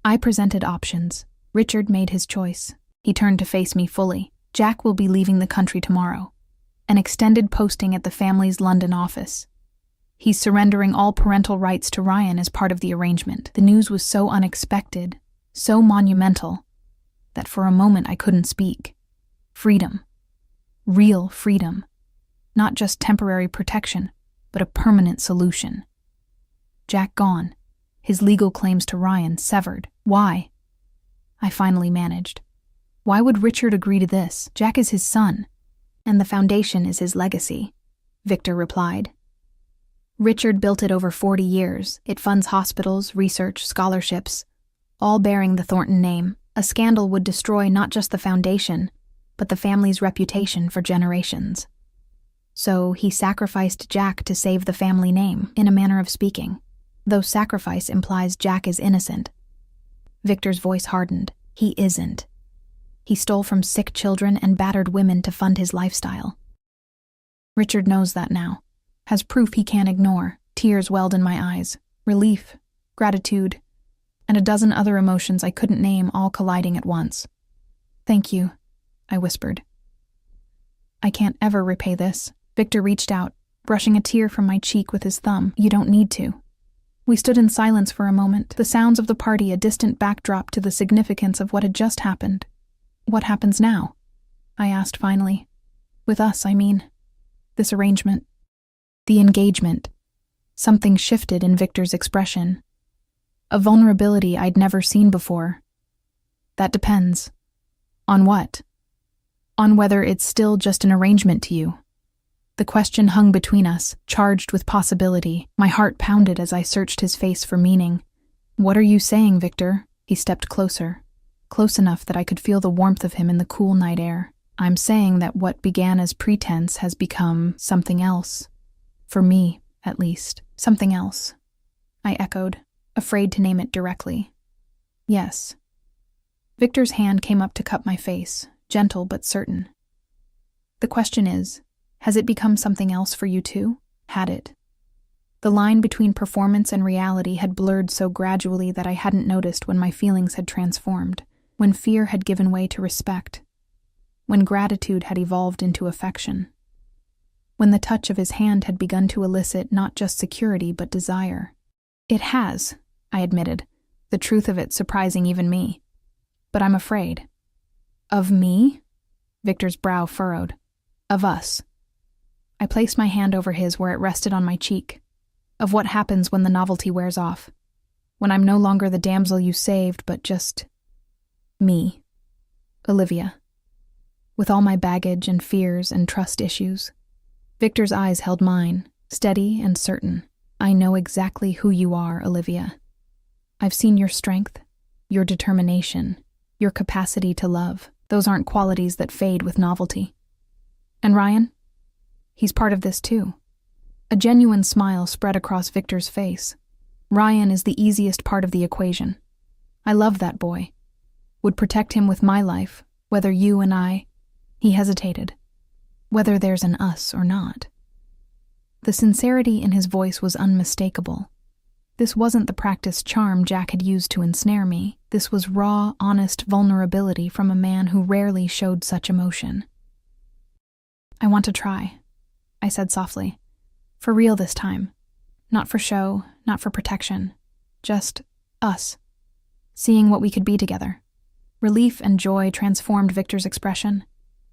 I presented options. Richard made his choice. He turned to face me fully. Jack will be leaving the country tomorrow. An extended posting at the family's London office. He's surrendering all parental rights to Ryan as part of the arrangement. The news was so unexpected, so monumental, that for a moment I couldn't speak. Freedom. Real freedom. Not just temporary protection, but a permanent solution. Jack gone. His legal claims to Ryan severed. Why? I finally managed. Why would Richard agree to this? Jack is his son, and the foundation is his legacy, Victor replied. Richard built it over 40 years. It funds hospitals, research, scholarships, all bearing the Thornton name. A scandal would destroy not just the foundation, but the family's reputation for generations. So he sacrificed Jack to save the family name, in a manner of speaking, though sacrifice implies Jack is innocent. Victor's voice hardened. He isn't. He stole from sick children and battered women to fund his lifestyle. Richard knows that now. Has proof he can't ignore. Tears welled in my eyes. Relief, gratitude, and a dozen other emotions I couldn't name, all colliding at once. Thank you, I whispered. I can't ever repay this. Victor reached out, brushing a tear from my cheek with his thumb. You don't need to. We stood in silence for a moment, the sounds of the party a distant backdrop to the significance of what had just happened. "What happens now?" I asked finally. "With us, I mean. This arrangement." The engagement. Something shifted in Victor's expression. A vulnerability I'd never seen before. "That depends." "On what?" "On whether it's still just an arrangement to you." The question hung between us, charged with possibility. My heart pounded as I searched his face for meaning. "What are you saying, Victor?" He stepped closer, close enough that I could feel the warmth of him in the cool night air. "I'm saying that what began as pretense has become something else. For me, at least. Something else." I echoed, afraid to name it directly. "Yes." Victor's hand came up to cup my face, gentle but certain. "The question is, has it become something else for you too? Had it?" The line between performance and reality had blurred so gradually that I hadn't noticed when my feelings had transformed, when fear had given way to respect, when gratitude had evolved into affection, when the touch of his hand had begun to elicit not just security but desire. "It has," I admitted, the truth of it surprising even me. "But I'm afraid." "Of me?" Victor's brow furrowed. "Of us." I placed my hand over his where it rested on my cheek. "Of what happens when the novelty wears off. When I'm no longer the damsel you saved, but just me. Olivia. With all my baggage and fears and trust issues." Victor's eyes held mine, steady and certain. "I know exactly who you are, Olivia. I've seen your strength, your determination, your capacity to love. Those aren't qualities that fade with novelty. And Ryan? He's part of this too." A genuine smile spread across Victor's face. "Ryan is the easiest part of the equation. I love that boy. Would protect him with my life, whether you and I—" He hesitated. "Whether there's an us or not." The sincerity in his voice was unmistakable. This wasn't the practiced charm Jack had used to ensnare me. This was raw, honest vulnerability from a man who rarely showed such emotion. "I want to try," I said softly. "For real this time. Not for show, not for protection. Just us. Seeing what we could be together." Relief and joy transformed Victor's expression.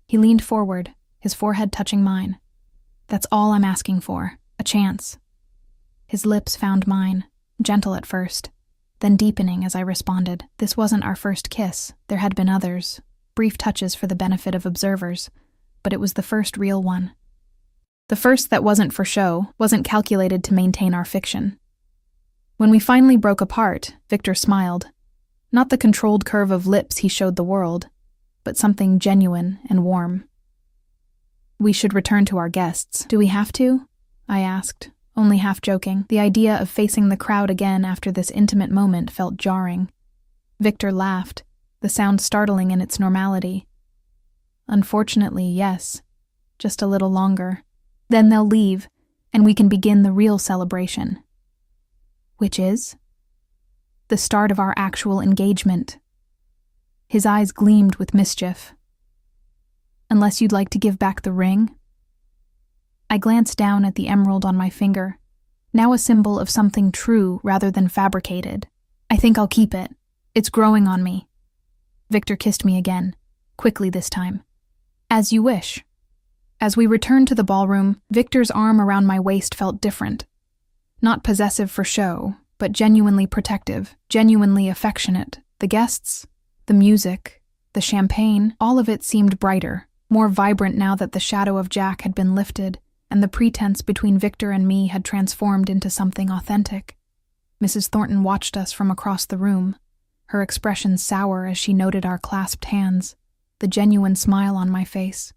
He leaned forward, his forehead touching mine. "That's all I'm asking for. A chance." His lips found mine, gentle at first, then deepening as I responded. This wasn't our first kiss. There had been others, brief touches for the benefit of observers, but it was the first real one. The first that wasn't for show, wasn't calculated to maintain our fiction. When we finally broke apart, Victor smiled. Not the controlled curve of lips he showed the world, but something genuine and warm. "We should return to our guests. Do we have to?" I asked, only half joking. The idea of facing the crowd again after this intimate moment felt jarring. Victor laughed, the sound startling in its normality. "Unfortunately, yes. Just a little longer. Then they'll leave, and we can begin the real celebration." "Which is?" "The start of our actual engagement." His eyes gleamed with mischief. "Unless you'd like to give back the ring?" I glanced down at the emerald on my finger, now a symbol of something true rather than fabricated. "I think I'll keep it. It's growing on me." Victor kissed me again, quickly this time. "As you wish." As we returned to the ballroom, Victor's arm around my waist felt different. Not possessive for show, but genuinely protective, genuinely affectionate. The guests, the music, the champagne, all of it seemed brighter, more vibrant now that the shadow of Jack had been lifted, and the pretense between Victor and me had transformed into something authentic. Mrs. Thornton watched us from across the room, her expression sour as she noted our clasped hands, the genuine smile on my face.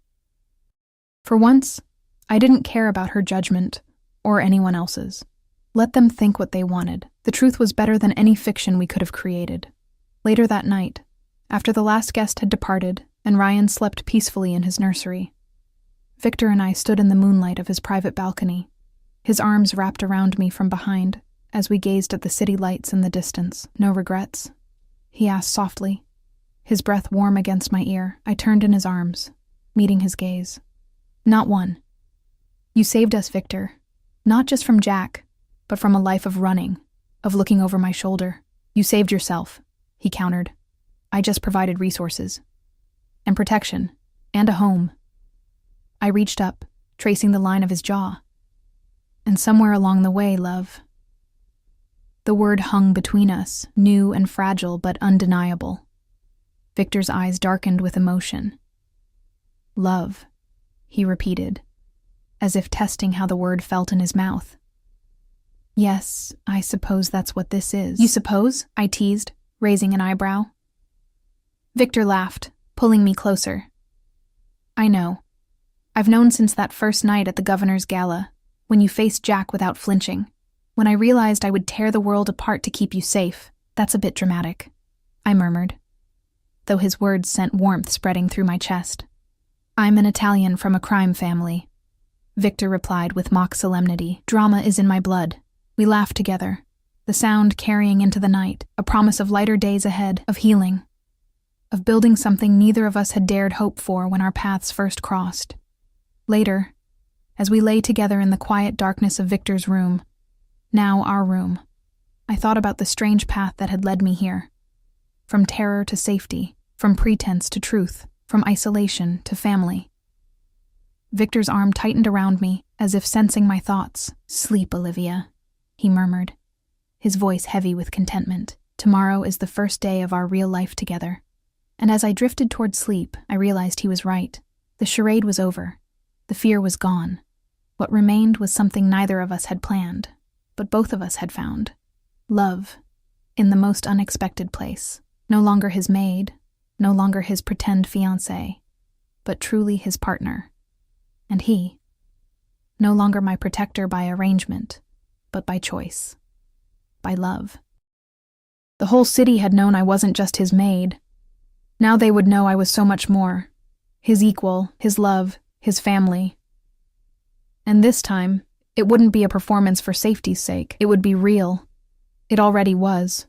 For once, I didn't care about her judgment, or anyone else's. Let them think what they wanted. The truth was better than any fiction we could have created. Later that night, after the last guest had departed and Ryan slept peacefully in his nursery, Victor and I stood in the moonlight of his private balcony, his arms wrapped around me from behind as we gazed at the city lights in the distance. "No regrets?" he asked softly, his breath warm against my ear. I turned in his arms, meeting his gaze. "Not one. You saved us, Victor, not just from Jack, but from a life of running, of looking over my shoulder. You saved yourself, he countered. I just provided resources. And protection. And a home. I reached up, tracing the line of his jaw. And somewhere along the way, love. The word hung between us, new and fragile but undeniable. Victor's eyes darkened with emotion. Love, he repeated, as if testing how the word felt in his mouth. Yes, I suppose that's what this is. You suppose? I teased, raising an eyebrow. Victor laughed, pulling me closer. I know. I've known since that first night at the governor's gala, when you faced Jack without flinching. When I realized I would tear the world apart to keep you safe. That's a bit dramatic, I murmured, though his words sent warmth spreading through my chest. I'm an Italian from a crime family, Victor replied with mock solemnity. Drama is in my blood. We laughed together, the sound carrying into the night, a promise of lighter days ahead, of healing, of building something neither of us had dared hope for when our paths first crossed. Later, as we lay together in the quiet darkness of Victor's room, now our room, I thought about the strange path that had led me here. From terror to safety, from pretense to truth, from isolation to family. Victor's arm tightened around me, as if sensing my thoughts. Sleep, Olivia, he murmured, his voice heavy with contentment. Tomorrow is the first day of our real life together. And as I drifted toward sleep, I realized he was right. The charade was over. The fear was gone. What remained was something neither of us had planned, but both of us had found. Love, in the most unexpected place. No longer his maid, no longer his pretend fiancé, but truly his partner. And he, no longer my protector by arrangement, but by choice, by love. The whole city had known I wasn't just his maid. Now they would know I was so much more. His equal, his love, his family. And this time, it wouldn't be a performance for safety's sake. It would be real. It already was.